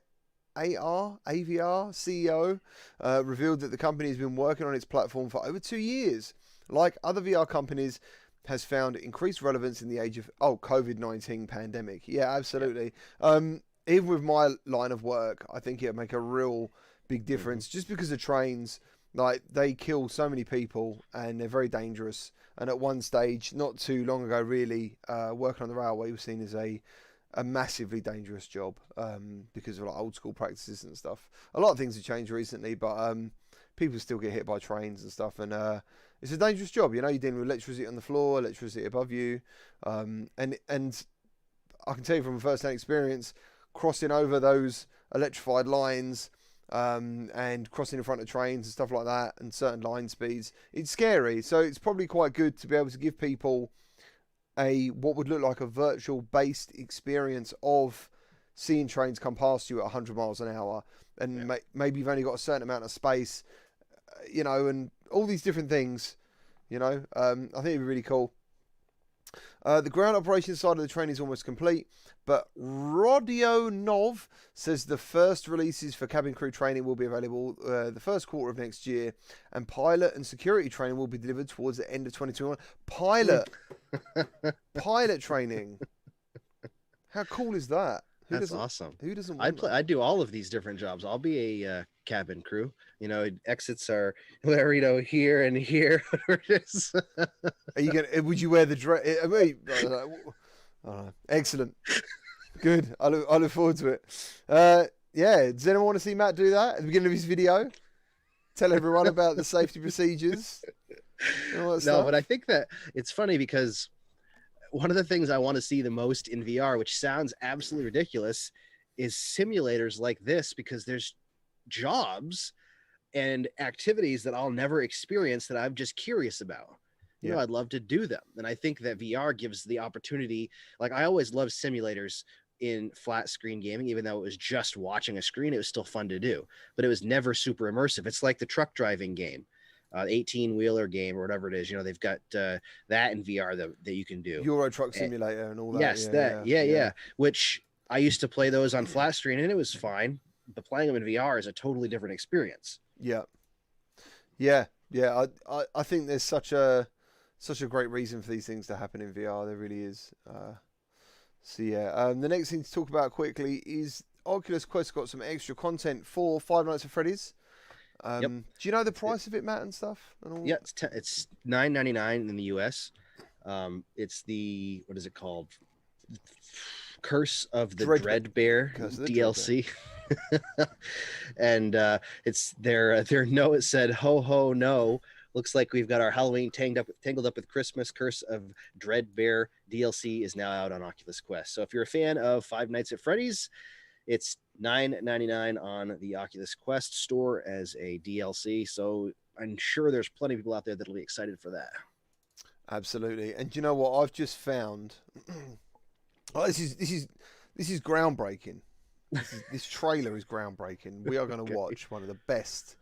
CEO revealed that the company has been working on its platform for over 2 years. Like other VR companies, has found increased relevance in the age of COVID-19 pandemic. Yeah, absolutely. Yep. Even with my line of work, I think it'll make a real big difference. Just because the trains, like, they kill so many people and they're very dangerous. And at one stage, not too long ago, really, working on the railway was seen as a massively dangerous job because of like old school practices and stuff. A lot of things have changed recently, but people still get hit by trains and stuff, and it's a dangerous job. You know, you're dealing with electricity on the floor, electricity above you, and I can tell you from first-hand experience, crossing over those electrified lines and crossing in front of trains and stuff like that, and certain line speeds, it's scary. So it's probably quite good to be able to give people what would look like a virtual based experience of seeing trains come past you at 100 miles an hour, and maybe you've only got a certain amount of space, you know, and all these different things, you know. I think it'd be really cool. The ground operations side of the train is almost complete, but Rodionov says the first releases for cabin crew training will be available the first quarter of next year, and pilot and security training will be delivered towards the end of 2021. Pilot training. How cool is that? That's awesome. Who doesn't? I'd do all of these different jobs. I'll be a cabin crew. You know, exits are where, you know, here and here. Are you gonna? Would you wear the dress? Excellent. Good. I look forward to it. Yeah. Does anyone want to see Matt do that at the beginning of his video? Tell everyone about the safety procedures. No, but I think that it's funny because one of the things I want to see the most in VR, which sounds absolutely ridiculous, is simulators like this, because there's jobs and activities that I'll never experience that I'm just curious about. You know, I'd love to do them. And I think that VR gives the opportunity. Like, I always loved simulators in flat screen gaming, even though it was just watching a screen, it was still fun to do, but it was never super immersive. It's like the truck driving game. 18-wheeler game or whatever it is, you know, they've got that in VR that you can do. Euro Truck Simulator and all that. Yes, yeah. Which I used to play those on flat screen and it was fine, but playing them in VR is a totally different experience. Yeah. I think there's such a great reason for these things to happen in VR. There really is. The next thing to talk about quickly is Oculus Quest got some extra content for Five Nights at Freddy's. Do you know the price of it, Matt, and stuff? And all? Yeah, it's $9.99 in the US. It's the, what is it called? Curse of the Dreadbear DLC. And it's their note said, "Ho ho no. Looks like we've got our Halloween tangled up with Christmas. Curse of Dreadbear DLC is now out on Oculus Quest." So if you're a fan of Five Nights at Freddy's, it's $9.99 on the Oculus Quest store as a DLC. So I'm sure there's plenty of people out there that'll be excited for that. Absolutely. And do you know what I've just found? This is groundbreaking. This trailer is groundbreaking. We are going to watch one of the best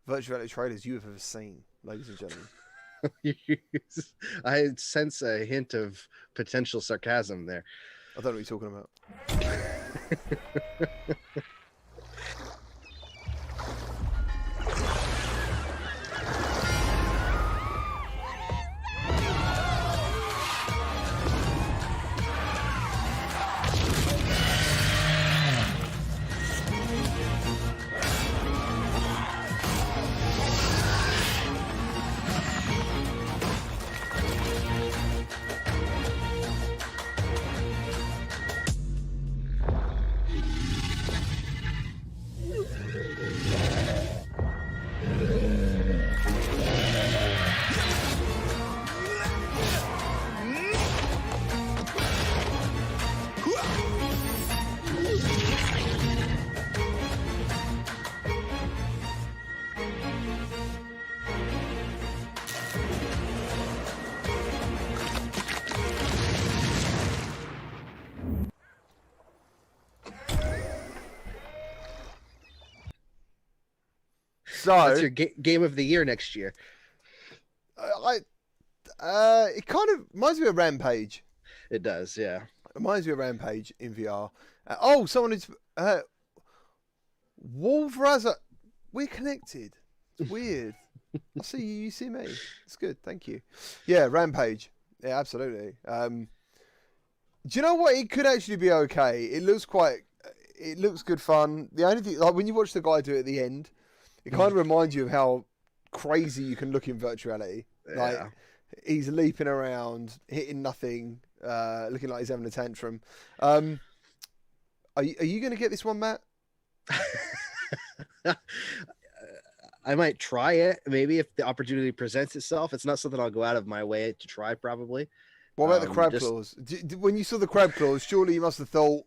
virtual reality trailers you have ever seen, ladies and gentlemen. I sense a hint of potential sarcasm there. I don't know what you're talking about. That's your game of the year next year. It kind of reminds me of Rampage. It does, yeah. It reminds me of Rampage in VR. Someone is Wolveraza. We're connected. It's weird. I see you. You see me. It's good. Thank you. Yeah, Rampage. Yeah, absolutely. Do you know what? It could actually be okay. It looks good fun. The only thing, like when you watch the guy do it at the end, it kind of reminds you of how crazy you can look in virtual reality. Like he's leaping around, hitting nothing, looking like he's having a tantrum. Are you going to get this one, Matt? I might try it, maybe if the opportunity presents itself. It's not something I'll go out of my way to try, probably. What about the crab claws? When you saw the crab claws, surely you must have thought,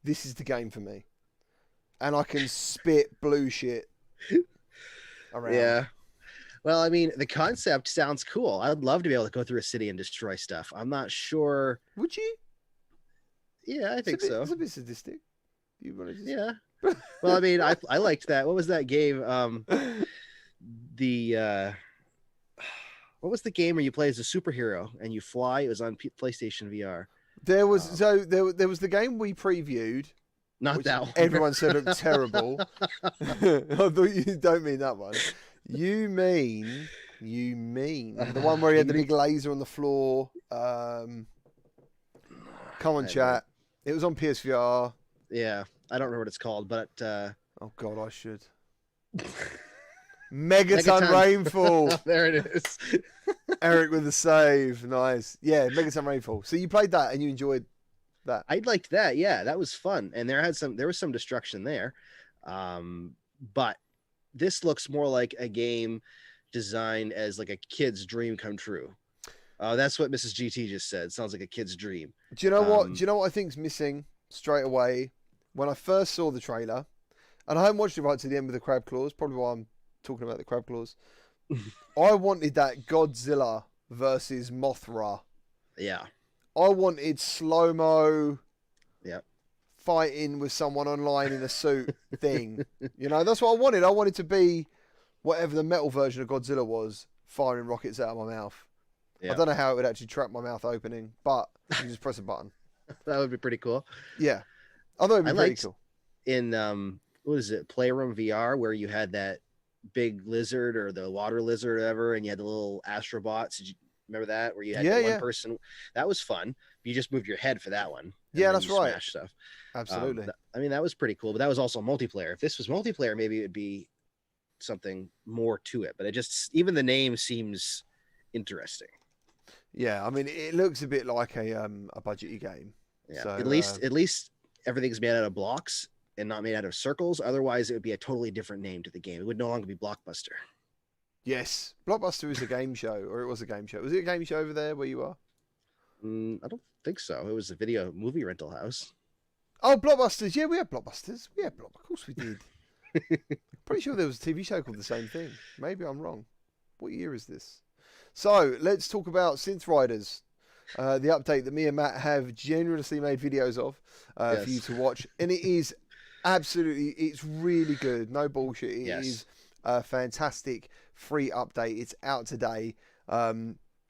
this is the game for me. And I can spit blue shit around. Yeah. Well, I mean, the concept sounds cool. I'd love to be able to go through a city and destroy stuff. I'm not sure. Would you? Yeah, I think so. It's a bit sadistic. You want to just... Yeah. Well, I mean, I liked that. What was that game? What was the game where you play as a superhero and you fly? It was on PlayStation VR. There was there was the game we previewed. Not that one. Everyone said it looked terrible. I thought you don't mean that one. You mean the one where he had the big laser on the floor. Come on, chat. It was on PSVR. Yeah, I don't remember what it's called, but oh god, I should. Megaton Rainfall. There it is. Eric with the save. Nice. Yeah, Megaton Rainfall. So you played that and you enjoyed that. I liked that. Yeah, that was fun. And there was some destruction there. But this looks more like a game designed as like a kid's dream come true. That's what Mrs. GT just said. Sounds like a kid's dream. Do you know what? Do you know what I think's missing straight away? When I first saw the trailer, and I haven't watched it right to the end with the crab claws, probably why I'm talking about the crab claws. I wanted that Godzilla versus Mothra. Yeah. I wanted slow-mo. Yep. Fighting with someone online in a suit thing. You know, that's what I wanted. I wanted to be whatever the metal version of Godzilla was, firing rockets out of my mouth. Yep. I don't know how it would actually trap my mouth opening, but you just press a button. That would be pretty cool. Yeah. I thought it would be pretty cool. In, what is it, Playroom VR, where you had that big lizard or the water lizard or whatever, and you had the little astrobots. Did you remember that? Where you had one person. That was fun. You just moved your head for that one. Yeah, that's right. Smash stuff. Absolutely. I mean, that was pretty cool, but that was also multiplayer. If this was multiplayer, maybe it would be something more to it. But it just, even the name seems interesting. Yeah, I mean, it looks a bit like a budgety game. Yeah, so, at least everything's made out of blocks and not made out of circles. Otherwise, it would be a totally different name to the game. It would no longer be Blockbuster. Yes, Blockbuster is a game show, or it was a game show. Was it a game show over there where you are? I don't think so. It was a movie rental house. Oh, Blockbusters. Yeah, we had Blockbusters. Of course we did. Pretty sure there was a TV show called the same thing. Maybe I'm wrong. What year is this? So let's talk about Synth Riders. The update that me and Matt have generously made videos of for you to watch. And it is it's really good. No bullshit. It is a fantastic free update. It's out today.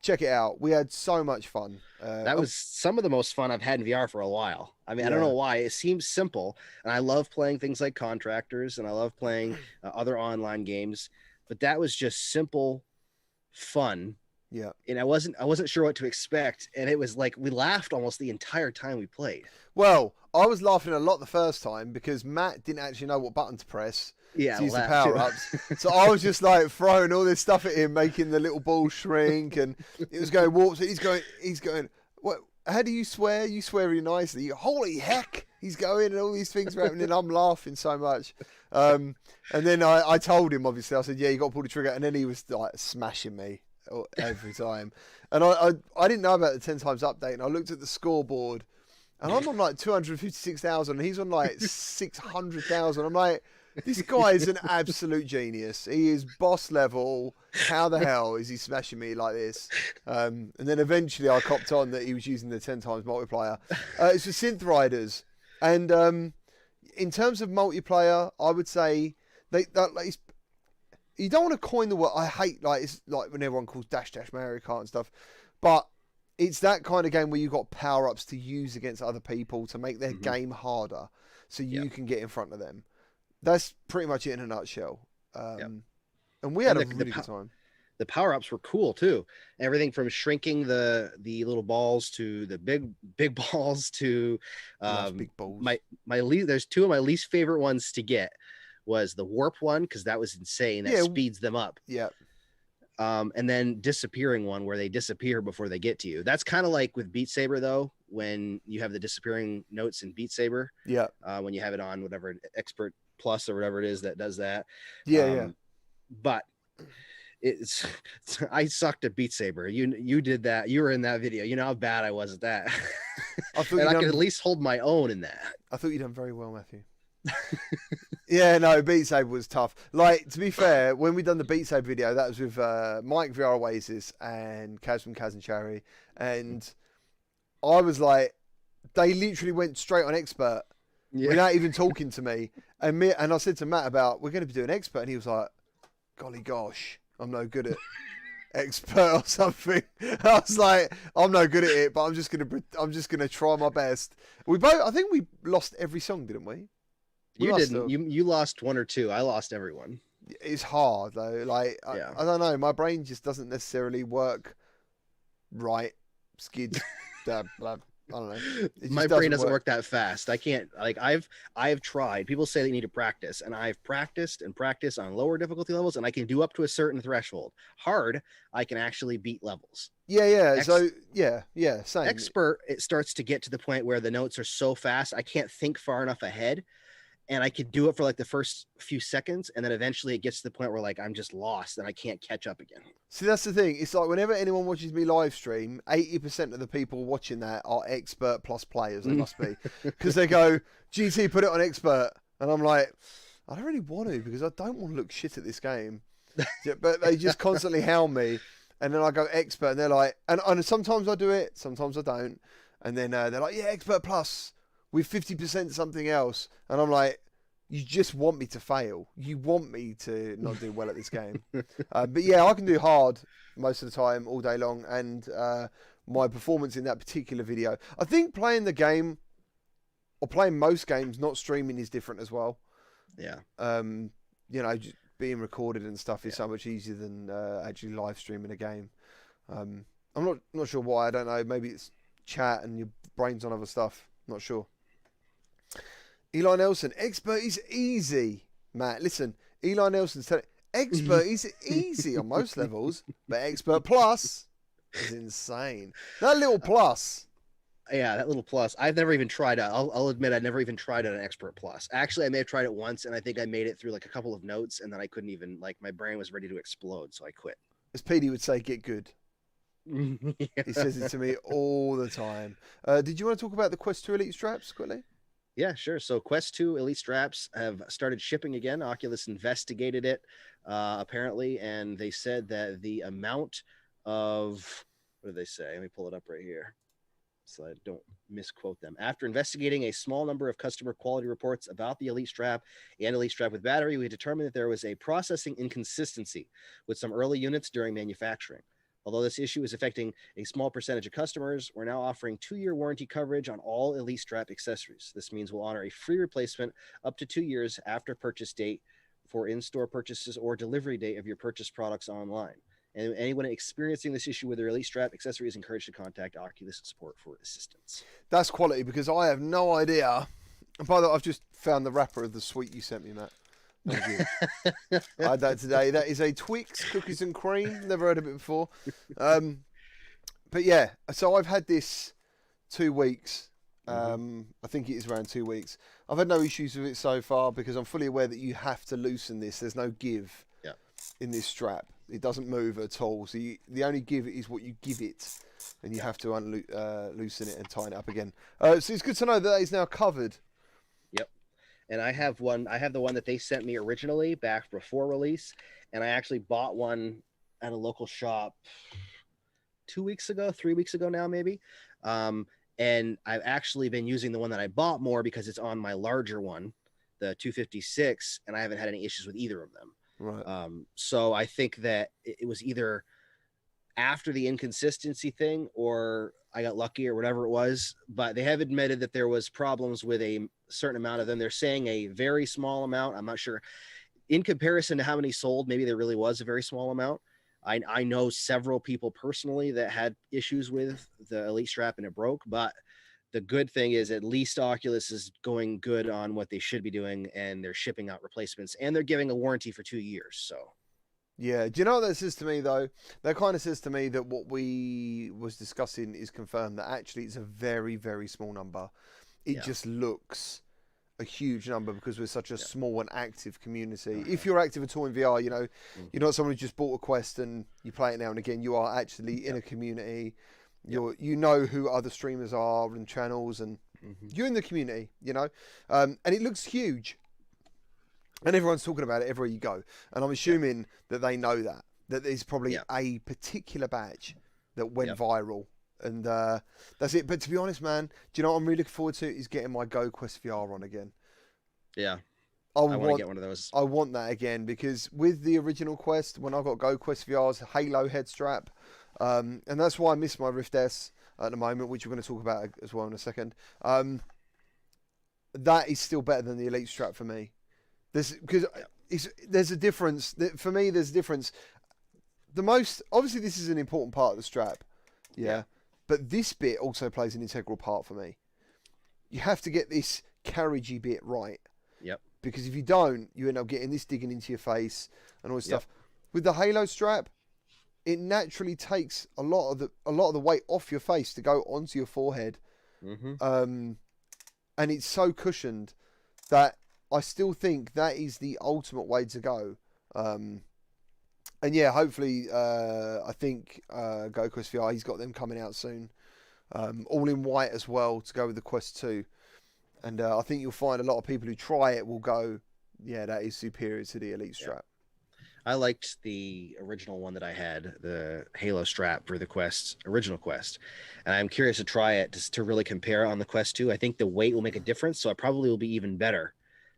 Check it out. We had so much fun. That was some of the most fun I've had in VR for a while. I mean, I don't know why. It seems simple. And I love playing things like Contractors, and I love playing other online games. But that was just simple fun. Yeah. And I wasn't sure what to expect. And it was like we laughed almost the entire time we played. Well, I was laughing a lot the first time because Matt didn't actually know what button to press. To use the power-ups. So I was just like throwing all this stuff at him, making the little ball shrink, and it was going warp. So he's going, what? How do you swear? You swear really nicely. You go, holy heck! He's going, and all these things are happening. I'm laughing so much. And then I told him, obviously, I said, yeah, you got to pull the trigger. And then he was like smashing me every time. And I didn't know about the 10 times update, and I looked at the scoreboard, and I'm on like 256,000, and he's on like 600,000. I'm like, this guy is an absolute genius. He is boss level. How the hell is he smashing me like this? And then eventually I copped on that he was using the 10 times multiplier. It's for Synth Riders. And in terms of multiplayer, I would say it's you don't want to coin the word. I hate like it's like when everyone calls dash dash Mario Kart and stuff, but it's that kind of game where you've got power ups to use against other people to make their game harder, so you can get in front of them. That's pretty much it in a nutshell. And we had a really good time. The power ups were cool too. Everything from shrinking the little balls to the big balls to big balls. There's two of my least favorite ones to get was the warp one because that was insane. That speeds them up. Yeah. And then disappearing one where they disappear before they get to you. That's kind of like with Beat Saber though, when you have the disappearing notes in Beat Saber. Yeah. When you have it on whatever Expert Plus or whatever it is that does that. Yeah. But it's I sucked at Beat Saber. You did that. You were in that video. You know how bad I was at that. I could at least hold my own in that. I thought you'd done very well, Matthew. Yeah, no, Beat Saber was tough. Like, to be fair, when we done the Beat Saber video, that was with Mike VR Oasis and Kaz from Kaz and Cherry, and I was like, they literally went straight on expert without even talking to me. And I said to Matt about we're going to be doing expert, and he was like, golly gosh, I'm no good at expert or something. I was like, I'm no good at it, but I'm just gonna try my best. I think we lost every song, didn't we? You didn't. You lost one or two. I lost everyone. It's hard though. Like I don't know. My brain just doesn't necessarily work right. Skids. I don't know. My brain doesn't work that fast. I can't, like, I've tried. People say they need to practice, and I've practiced and practiced on lower difficulty levels, and I can do up to a certain threshold. Hard, I can actually beat levels. Yeah. Same. Expert, it starts to get to the point where the notes are so fast, I can't think far enough ahead. And I could do it for like the first few seconds, and then eventually it gets to the point where like I'm just lost and I can't catch up again. See, that's the thing. It's like whenever anyone watches me live stream, 80% of the people watching that are expert plus players. They must be, because they go, GT, put it on expert, and I'm like, I don't really want to because I don't want to look shit at this game. But they just constantly hound me, and then I go expert, and they're like, and sometimes I do it, sometimes I don't, and then they're like, yeah, expert plus with 50% something else, and I'm like, you just want me to fail. You want me to not do well at this game. But yeah, I can do hard most of the time, all day long, and my performance in that particular video, I think playing the game or playing most games, not streaming, is different as well. Yeah. You know, just being recorded and stuff is so much easier than actually live streaming a game. I'm not sure why. I don't know. Maybe it's chat and your brain's on other stuff. Not sure. Eli Nelson, expert is easy. Matt, listen, Eli Nelson's telling expert is easy on most levels, but expert plus is insane. That little plus. Yeah, that little plus. I've never even tried it. I'll admit I never even tried it on expert plus. Actually, I may have tried it once, and I think I made it through like a couple of notes, and then I couldn't even, like, my brain was ready to explode, so I quit. As Petey would say, get good. Yeah. He says it to me all the time. Did you want to talk about the Quest 2 Elite straps quickly? Yeah, sure. So Quest 2 Elite straps have started shipping again. Oculus investigated it, apparently, and they said that the amount of, what did they say? Let me pull it up right here so I don't misquote them. After investigating a small number of customer quality reports about the Elite strap and Elite strap with battery, we determined that there was a processing inconsistency with some early units during manufacturing. Although this issue is affecting a small percentage of customers, we're now offering 2-year warranty coverage on all Elite strap accessories. This means we'll honor a free replacement up to 2 years after purchase date for in-store purchases or delivery date of your purchased products online. And anyone experiencing this issue with their Elite strap accessory is encouraged to contact Oculus support for assistance. That's quality, because I have no idea. And by the way, I've just found the wrapper of the sweet you sent me, Matt. Thank you. I had that today. That is a Twix cookies and cream. Never heard of it before. But yeah, so I've had this 2 weeks. I think it is around 2 weeks. I've had no issues with it so far because I'm fully aware that you have to loosen this. There's no give in this strap. It doesn't move at all. So the only give is what you give it, and you have to loosen it and tighten it up again. So it's good to know that is now covered. And I have the one that they sent me originally back before release. And I actually bought one at a local shop 3 weeks ago now, maybe. And I've actually been using the one that I bought more because it's on my larger one, the 256, and I haven't had any issues with either of them. Right. So I think that it was either after the inconsistency thing or I got lucky or whatever it was, but they have admitted that there was problems with a certain amount of them. They're saying a very small amount. I'm not sure in comparison to how many sold, maybe there really was a very small amount. I know several people personally that had issues with the Elite strap and it broke, but the good thing is at least Oculus is going good on what they should be doing, and they're shipping out replacements, and they're giving a warranty for 2 years. So Yeah. Do you know what that says to me though? That kind of says to me that what we was discussing is confirmed, that actually it's a very, very small number. It just looks a huge number because we're such a small and active community. If you're active at all in VR, you know, you're not someone who just bought a Quest and you play it now and again. You are actually in a community. You know who other streamers are and channels, and you're in the community, you know. And it looks huge. And everyone's talking about it everywhere you go. And I'm assuming that they know that there's probably a particular badge that went viral. And that's it. But to be honest, man, do you know what I'm really looking forward to is getting my Go Quest VR on again. Yeah. I want to get one of those. I want that again because with the original Quest, when I got Go Quest VR's Halo head strap, and that's why I miss my Rift S at the moment, which we're going to talk about as well in a second. That is still better than the Elite strap for me. There's a difference. For me, there's a difference. Obviously, this is an important part of the strap. Yeah. But this bit also plays an integral part for me. You have to get this carriagey bit right. Yep. Because if you don't, you end up getting this digging into your face and all this stuff. With the Halo strap, it naturally takes a lot of the weight off your face to go onto your forehead. And it's so cushioned that I still think that is the ultimate way to go. And yeah, hopefully, I think Go Quest VR, he's got them coming out soon. All in white as well to go with the Quest 2. And I think you'll find a lot of people who try it will go, yeah, that is superior to the Elite strap. I liked the original one that I had, the Halo strap for the original Quest. And I'm curious to try it just to really compare on the Quest 2. I think the weight will make a difference, so it probably will be even better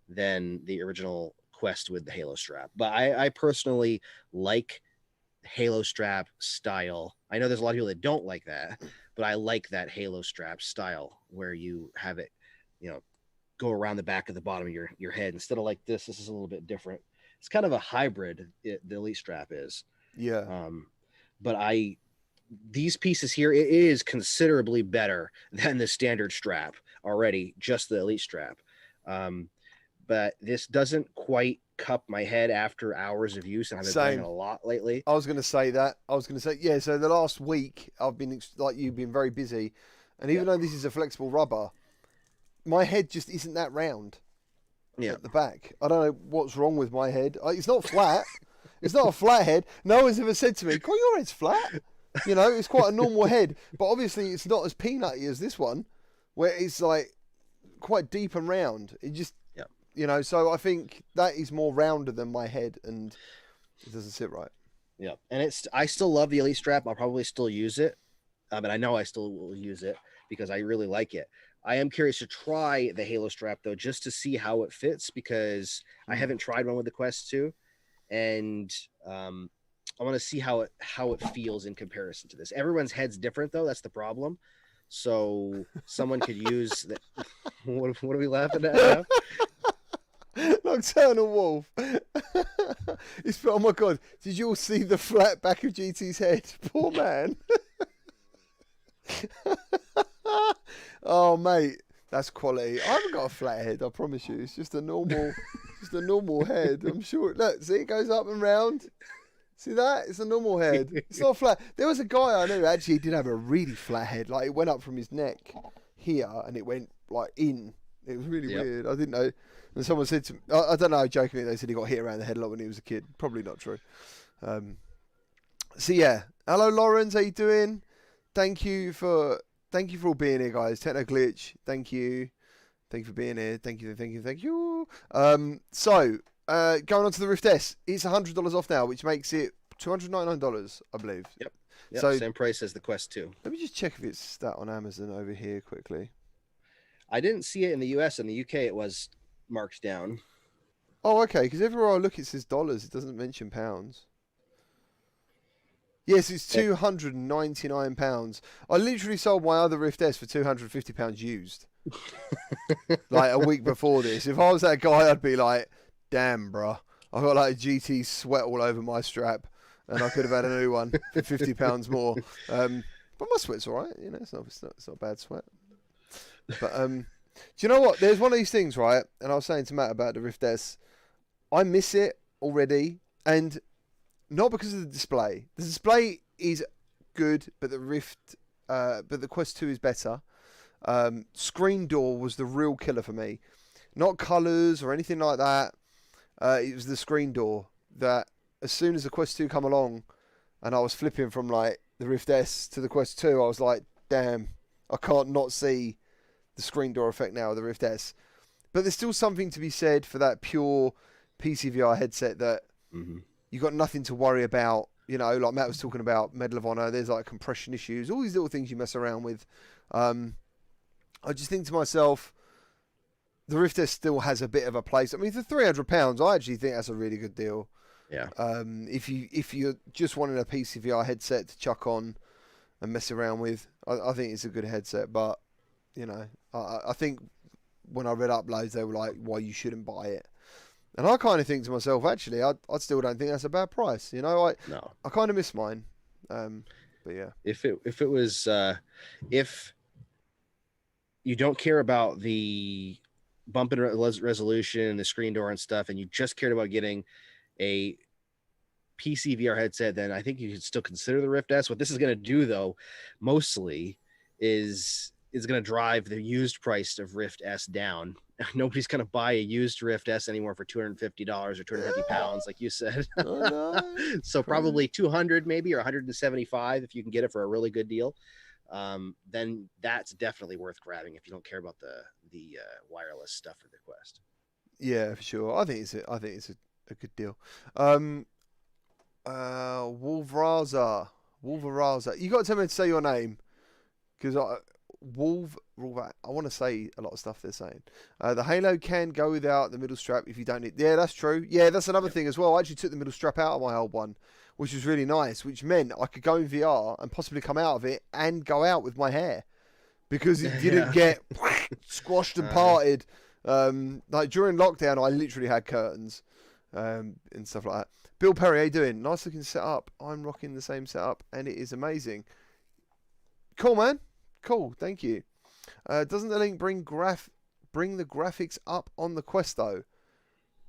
than the original Quest with the Halo strap. But I personally like Halo strap style. I know there's a lot of people that don't like that, but I like that Halo strap style where you have it, go around the back of the bottom of your head instead of like this. This is a little bit different. It's kind of a hybrid. The Elite strap is. Yeah. But these pieces here, it is considerably better than the standard strap already, just the Elite strap. But this doesn't quite cup my head after hours of use, and I've been playing it a lot lately. I was going to say that. Yeah, so the last week, I've been, like you've been very busy, and even though this is a flexible rubber, my head just isn't that round at the back. I don't know what's wrong with my head. It's not flat. It's not a flat head. No one's ever said to me, "God, your head's flat." It's quite a normal head, but obviously it's not as peanutty as this one, where it's like quite deep and round. It just... so I think that is more rounder than my head, and it doesn't sit right. Yeah, and I still love the Elite strap. I'll probably still use it, but I know I still will use it because I really like it. I am curious to try the Halo strap though, just to see how it fits, because I haven't tried one with the Quest 2, and I want to see how it feels in comparison to this. Everyone's head's different though. That's the problem. So someone could use the... What are we laughing at now? Nocturnal Wolf. Oh my god, did you all see the flat back of GT's head? Poor man. Oh mate, that's quality. I haven't got a flat head, I promise you. It's just a normal head. I'm sure. Look, see, it goes up and round. See that? It's a normal head. It's not flat. There was a guy I knew who actually did have a really flat head. Like it went up from his neck here and it went like in. It was really weird. I didn't know. And someone said to me, I don't know, jokingly, they said he got hit around the head a lot when he was a kid. Probably not true. So yeah. Hello Lawrence, how you doing? Thank you for all being here, guys. Techno Glitch, thank you. Thank you for being here. Thank you. So going on to the Rift S, it's $100 off now, which makes it $299, I believe. Yep. So same price as the Quest 2. Let me just check if it's stat on Amazon over here quickly. I didn't see it in the US. In the UK, it was marked down. Oh, okay. Because everywhere I look, it says dollars. It doesn't mention pounds. Yes, it's £299. I literally sold my other Rift S for £250 used. Like a week before this. If I was that guy, I'd be like, damn, bruh. I've got like a GT sweat all over my strap, and I could have had a new one for £50 more. But my sweat's all right. You know, it's not a bad sweat. But do you know what? There's one of these things, right? And I was saying to Matt about the Rift S. I miss it already, and not because of the display. The display is good, but the Quest 2 is better. Screen door was the real killer for me. Not colours or anything like that. It was the screen door that as soon as the Quest 2 come along and I was flipping from like the Rift S to the Quest 2, I was like, damn, I can't not see the screen door effect now of the Rift S. But there's still something to be said for that pure PCVR headset that you got nothing to worry about. You know, like Matt was talking about Medal of Honor, there's like compression issues, all these little things you mess around with. I just think to myself, the Rift S still has a bit of a place. I mean, for £300, I actually think that's a really good deal. Yeah. If you're just wanting a PCVR headset to chuck on and mess around with, I think it's a good headset. But you know, I think when I read uploads, they were like, "Why you shouldn't buy it?" And I kind of think to myself, actually, I still don't think that's a bad price. You know, I kind of miss mine. But yeah, if it was if you don't care about the bump in resolution, the screen door and stuff, and you just cared about getting a PC VR headset, then I think you should still consider the Rift S. What this is going to do, though, mostly is going to drive the used price of Rift S down. Nobody's going to buy a used Rift S anymore for $250 or £250, like you said. Oh, no. So probably 200 maybe, or 175 if you can get it for a really good deal. Then that's definitely worth grabbing if you don't care about the wireless stuff for the Quest. Yeah, for sure. I think it's a good deal. Wolveraza. You got to tell me to say your name because I want to say a lot of stuff they're saying. The Halo can go without the middle strap if you don't need. Yeah, that's true. Yeah, that's another thing as well. I actually took the middle strap out of my old one, which was really nice, which meant I could go in VR and possibly come out of it and go out with my hair because it didn't get squashed and parted. Like during lockdown, I literally had curtains and stuff like that. Bill Perry, how you doing? Nice looking setup. I'm rocking the same setup and it is amazing. Cool, man. Cool, thank you. Doesn't the link bring the graphics up on the Quest though?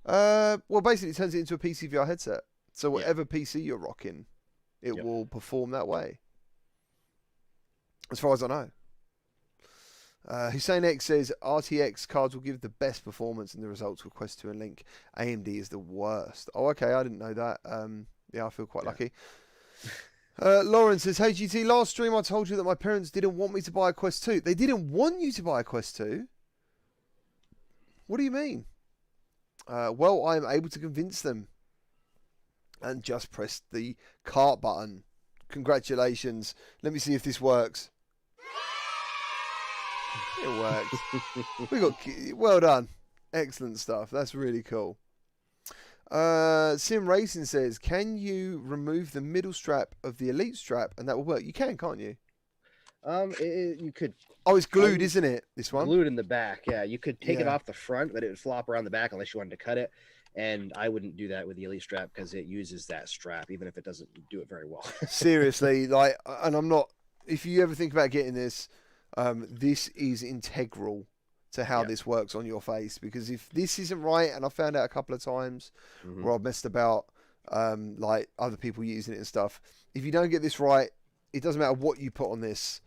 Well, basically it turns it into a PC VR headset. So whatever PC you're rocking, it will perform that way. As far as I know. Hussein X says RTX cards will give the best performance in the results with Quest 2 and Link. AMD is the worst. Oh, okay, I didn't know that. Yeah, I feel quite lucky. Lauren says, hey GT, last stream I told you that my parents didn't want me to buy a Quest 2. They didn't want you to buy a Quest 2? What do you mean? Well, I'm able to convince them. And just press the cart button. Congratulations. Let me see if this works. It works. Well done. Excellent stuff. That's really cool. Sim Racing says, can you remove the middle strap of the Elite strap and that will work? You can, can't you? You could. Oh, it's glued, isn't it? This one? Glued in the back, yeah. You could take it off the front, but it would flop around the back unless you wanted to cut it. And I wouldn't do that with the Elite strap because it uses that strap, even if it doesn't do it very well. Seriously, like, and I'm not. If you ever think about getting this, this is integral to how this works on your face. Because if this isn't right, and I found out a couple of times where I've messed about, like other people using it and stuff. If you don't get this right, it doesn't matter what you put on this.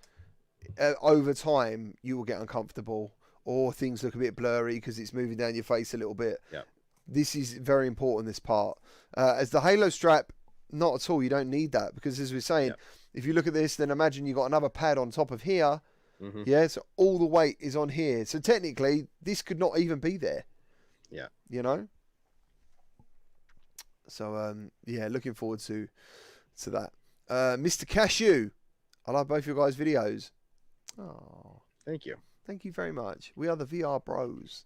Over time, you will get uncomfortable, or things look a bit blurry because it's moving down your face a little bit. Yeah. This is very important, this part. As the Halo strap, not at all. You don't need that because, as we're saying, if you look at this, then imagine you've got another pad on top of here. Yeah, so all the weight is on here. So technically, this could not even be there. Yeah. You know? So, yeah, looking forward to that. Mr. Cashew, I like both your guys' videos. Oh, thank you. Thank you very much. We are the VR bros.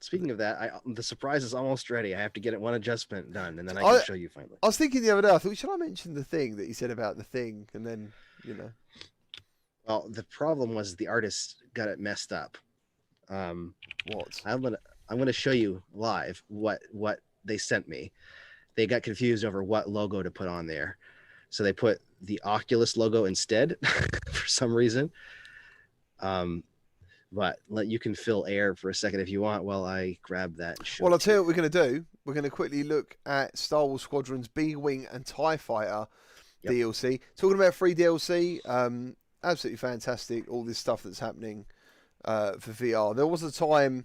Speaking of that, the surprise is almost ready. I have to get it one adjustment done, and then I can show you finally. I was thinking the other day, I thought, should I mention the thing that he said about the thing? And then, Well, the problem was the artist got it messed up. What? I'm gonna show you live what they sent me. They got confused over what logo to put on there, so they put the Oculus logo instead for some reason. But you can fill air for a second if you want while I grab that. Well, I'll tell you what we're going to do. We're going to quickly look at Star Wars Squadrons B-Wing and TIE Fighter DLC. Talking about free DLC, absolutely fantastic, all this stuff that's happening for VR. There was a time,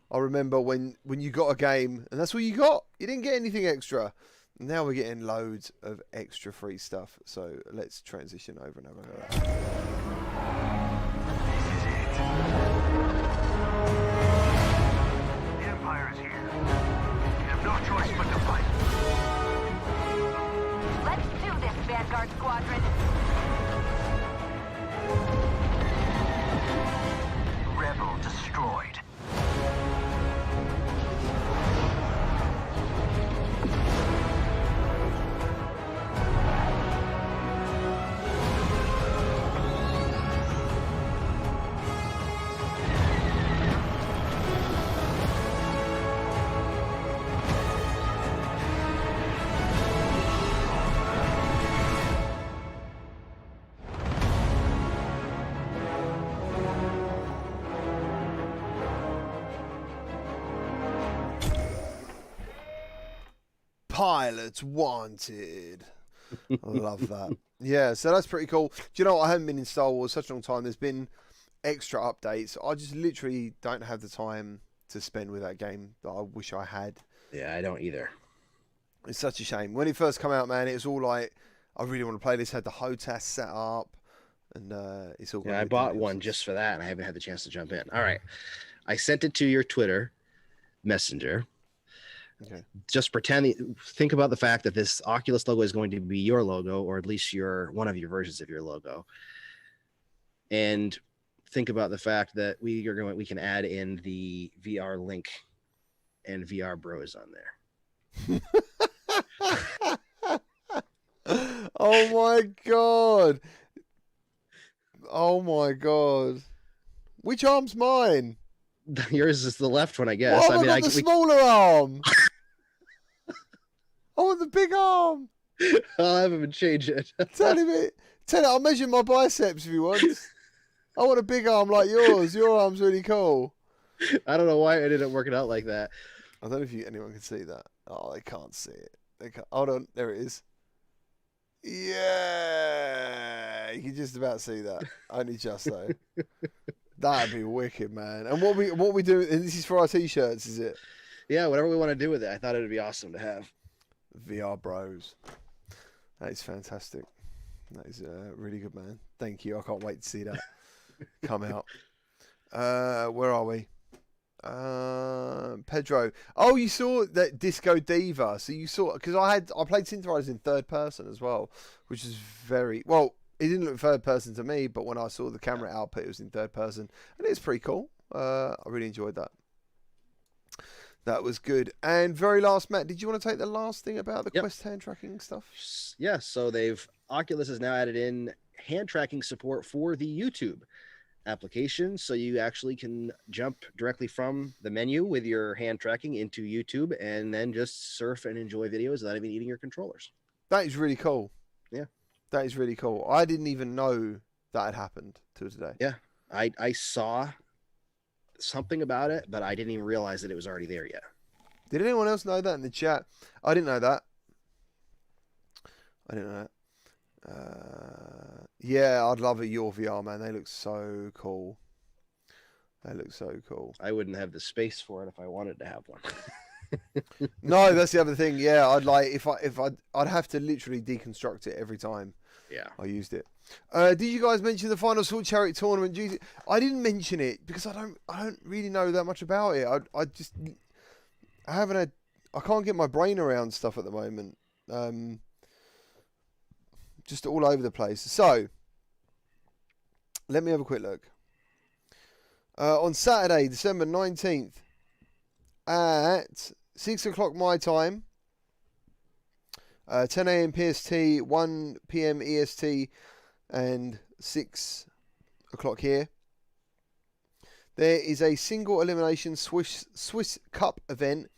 I remember, when you got a game, and that's all you got. You didn't get anything extra. Now we're getting loads of extra free stuff. So let's transition over and have a look at that. The Empire is here. You have no choice but to fight. Let's do this, Vanguard Squadron. Rebel destroyed. Pilots wanted. I love that. Yeah, so that's pretty cool. Do you know what? I haven't been in Star Wars such a long time. There's been extra updates. I just literally don't have the time to spend with that game that I wish I had. Yeah, I don't either. It's such a shame. When it first came out, man, it was all like, I really want to play this. Had the HOTAS set up, and it's all. Yeah, I bought one just for that, and I haven't had the chance to jump in. All right, I sent it to your Twitter Messenger. Okay. Just think about the fact that this Oculus logo is going to be your logo, or at least one of your versions of your logo. And think about the fact that we can add in the VR Link and VR Bros on there. Oh my god. Oh my god. Which arm's mine? Yours is the left one, I guess. Well, I got the smaller arm. I want the big arm. I'll have him change it. Tell him, I'll measure my biceps if you want. I want a big arm like yours. Your arm's really cool. I don't know why it ended up working out like that. I don't know if anyone can see that. Oh, they can't see it. Hold on, there it is. Yeah, you can just about see that. Only just though. That'd be wicked, man. And what we do? And this is for our t-shirts, is it? Yeah, whatever we want to do with it. I thought it would be awesome to have. VR Bros. That is fantastic. That is really good, man. Thank you. I can't wait to see that come out. Where are we? Pedro. Oh, you saw that Disco Diva. So you saw, because I played Synthesizer in third person as well, which is very well. It didn't look third person to me, but when I saw the camera output, it was in third person, and it's pretty cool. I really enjoyed that. That was good. And very last, Matt, did you want to take the last thing about the Quest hand tracking stuff? Yeah, so Oculus has now added in hand tracking support for the YouTube application, so you actually can jump directly from the menu with your hand tracking into YouTube and then just surf and enjoy videos without even needing your controllers. That is really cool. Yeah. That is really cool. I didn't even know that had happened till today. Yeah. I saw something about it, but I didn't even realize that it was already there yet. Did anyone else know that in the chat? I didn't know that. Yeah, I'd love a Your VR, man. They look so cool. They look so cool. I wouldn't have the space for it if I wanted to have one. No, that's the other thing. Yeah, I'd have to literally deconstruct it every time. Yeah, I used it. Did you guys mention the Final Assault Chariot tournament? I didn't mention it because I don't really know that much about it. I can't get my brain around stuff at the moment. Just all over the place. So let me have a quick look. On Saturday, December 19th, at 6 o'clock my time, 10 a.m. PST, 1 p.m. EST, and 6 o'clock here. There is a single elimination Swiss Cup event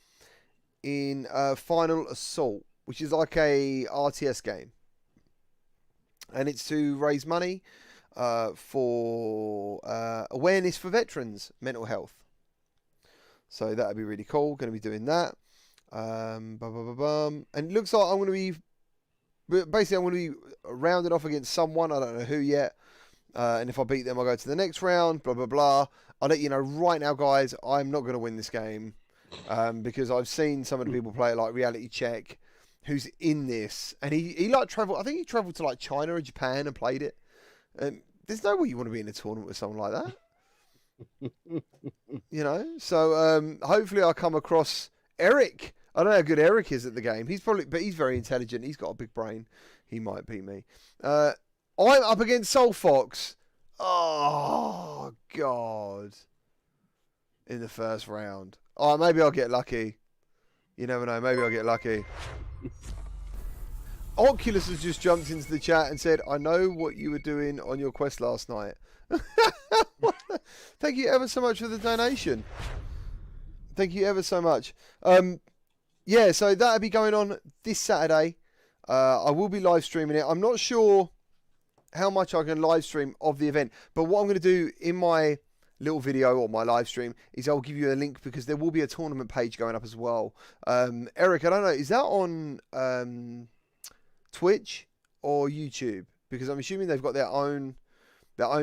in Final Assault, which is like a RTS game. And it's to raise money for awareness for veterans' mental health. So that would be really cool. Going to be doing that. And it looks like I'm going to be... Basically, I'm going to be rounded off against someone. I don't know who yet. And if I beat them, I'll go to the next round. Blah, blah, blah. I'll let you know right now, guys, I'm not going to win this game. Because I've seen some of the people play it, like Reality Check, who's in this. And he like traveled... I think he travelled to like China or Japan and played it. There's no way you want to be in a tournament with someone like that. You know? So hopefully I'll come across Eric. I don't know how good Eric is at the game. But he's very intelligent. He's got a big brain. He might beat me. I'm up against Soul Fox. Oh, God. In the first round. Oh, maybe I'll get lucky. You never know. Maybe I'll get lucky. Oculus has just jumped into the chat and said, I know what you were doing on your quest last night. Thank you ever so much for the donation. Thank you ever so much. Yeah, so that'll be going on this Saturday. I will be live streaming it. I'm not sure how much I can live stream of the event, but what I'm going to do in my little video or my live stream is I'll give you a link because there will be a tournament page going up as well. Eric, I don't know, is that on Twitch or YouTube? Because I'm assuming they've got their own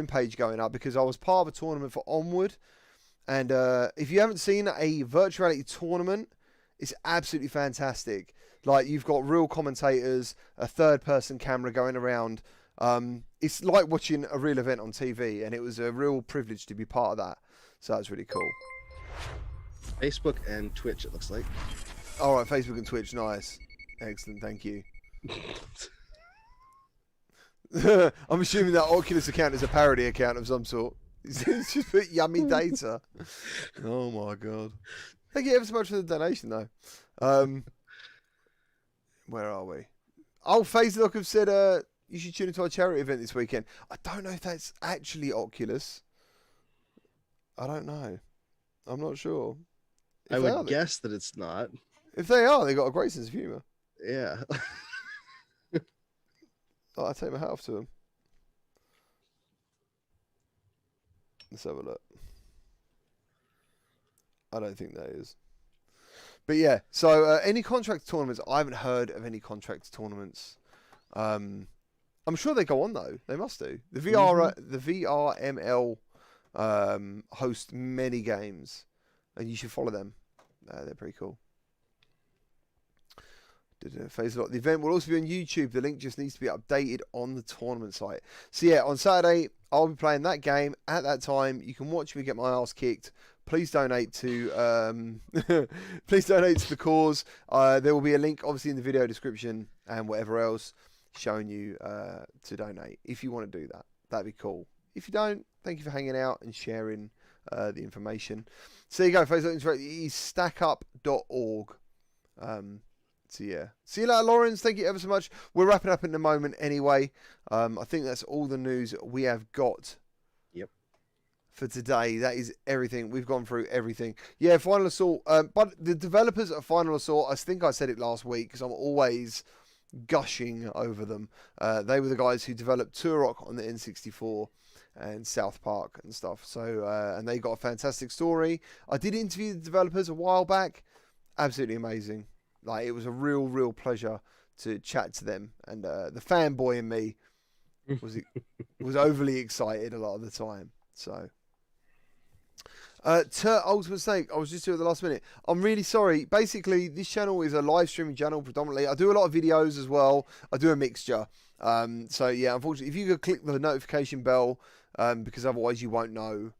page going up, because I was part of a tournament for Onward, and if you haven't seen a virtual reality tournament, it's absolutely fantastic. Like, you've got real commentators, a third-person camera going around. It's like watching a real event on TV, and it was a real privilege to be part of that. So that's really cool. Facebook and Twitch, it looks like. All right, Facebook and Twitch, nice. Excellent, thank you. I'm assuming that Oculus account is a parody account of some sort. It's just put yummy data. Oh my God. Thank you ever so much for the donation, though. Where are we? Oh, FazeLock have said you should tune into our charity event this weekend. I don't know if that's actually Oculus. I don't know. I'm not sure. I would guess that it's not. If they are, they got a great sense of humour. Yeah. Oh, I take my hat off to them. Let's have a look. I don't think that is. But yeah, so any contract tournaments, I haven't heard of any contract tournaments. I'm sure they go on though. They must do. The VRML host many games, and you should follow them. They're pretty cool. The event will also be on YouTube. The link just needs to be updated on the tournament site. So yeah, on Saturday I'll be playing that game at that time. You can watch me get my ass kicked. Please donate to please donate to the cause. There will be a link obviously in the video description and whatever else showing you to donate if you want to do that. That'd be cool. If you don't, thank you for hanging out and sharing the information. So there you go, Facebook Interact is stackup.org. So yeah, see you later, Lawrence. Thank you ever so much. We're wrapping up in a moment anyway. I think that's all the news we have got. Yep. For today, that is everything. We've gone through everything. Yeah, Final Assault. But the developers of Final Assault, I think I said it last week because I'm always gushing over them. They were the guys who developed Turok on the N64 and South Park and stuff. So and they got a fantastic story. I did interview the developers a while back. Absolutely amazing. Like, it was a real pleasure to chat to them, and the fanboy in me was overly excited a lot of the time. So, Ultimate Snake, I was just here at the last minute. I'm really sorry. Basically, this channel is a live streaming channel predominantly. I do a lot of videos as well. I do a mixture. So yeah, unfortunately, if you could click the notification bell, because otherwise you won't know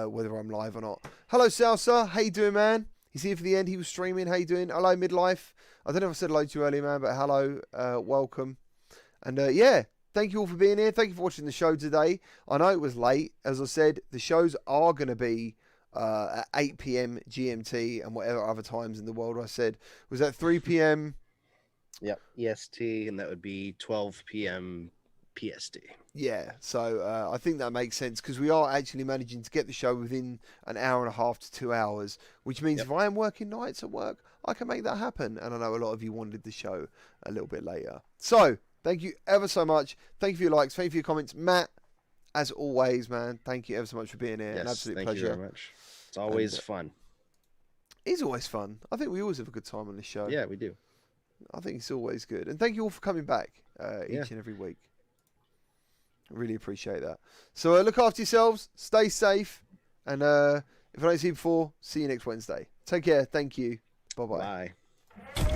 whether I'm live or not. Hello, Salsa. How you doing, man? He's here for the end. He was streaming. How you doing? Hello, Midlife. I don't know if I said hello to you earlier, man, but hello. Welcome. And yeah, thank you all for being here. Thank you for watching the show today. I know it was late. As I said, the shows are going to be at 8 p.m. GMT and whatever other times in the world I said. Was that 3 p.m.? Yep, EST, and that would be 12 p.m. PST. Yeah, so I think that makes sense because we are actually managing to get the show within an hour and a half to 2 hours, which means if I am working nights at work, I can make that happen. And I know a lot of you wanted the show a little bit later. So, thank you ever so much. Thank you for your likes. Thank you for your comments. Matt, as always, man, thank you ever so much for being here. Yes, An absolute thank pleasure. you very much. It's always fun. It's always fun. I think we always have a good time on this show. Yeah, we do. I think it's always good. And thank you all for coming back each and every week. I really appreciate that. So look after yourselves, stay safe, and if I don't see you before, see you next Wednesday. Take care. Thank you. Bye-bye. Bye.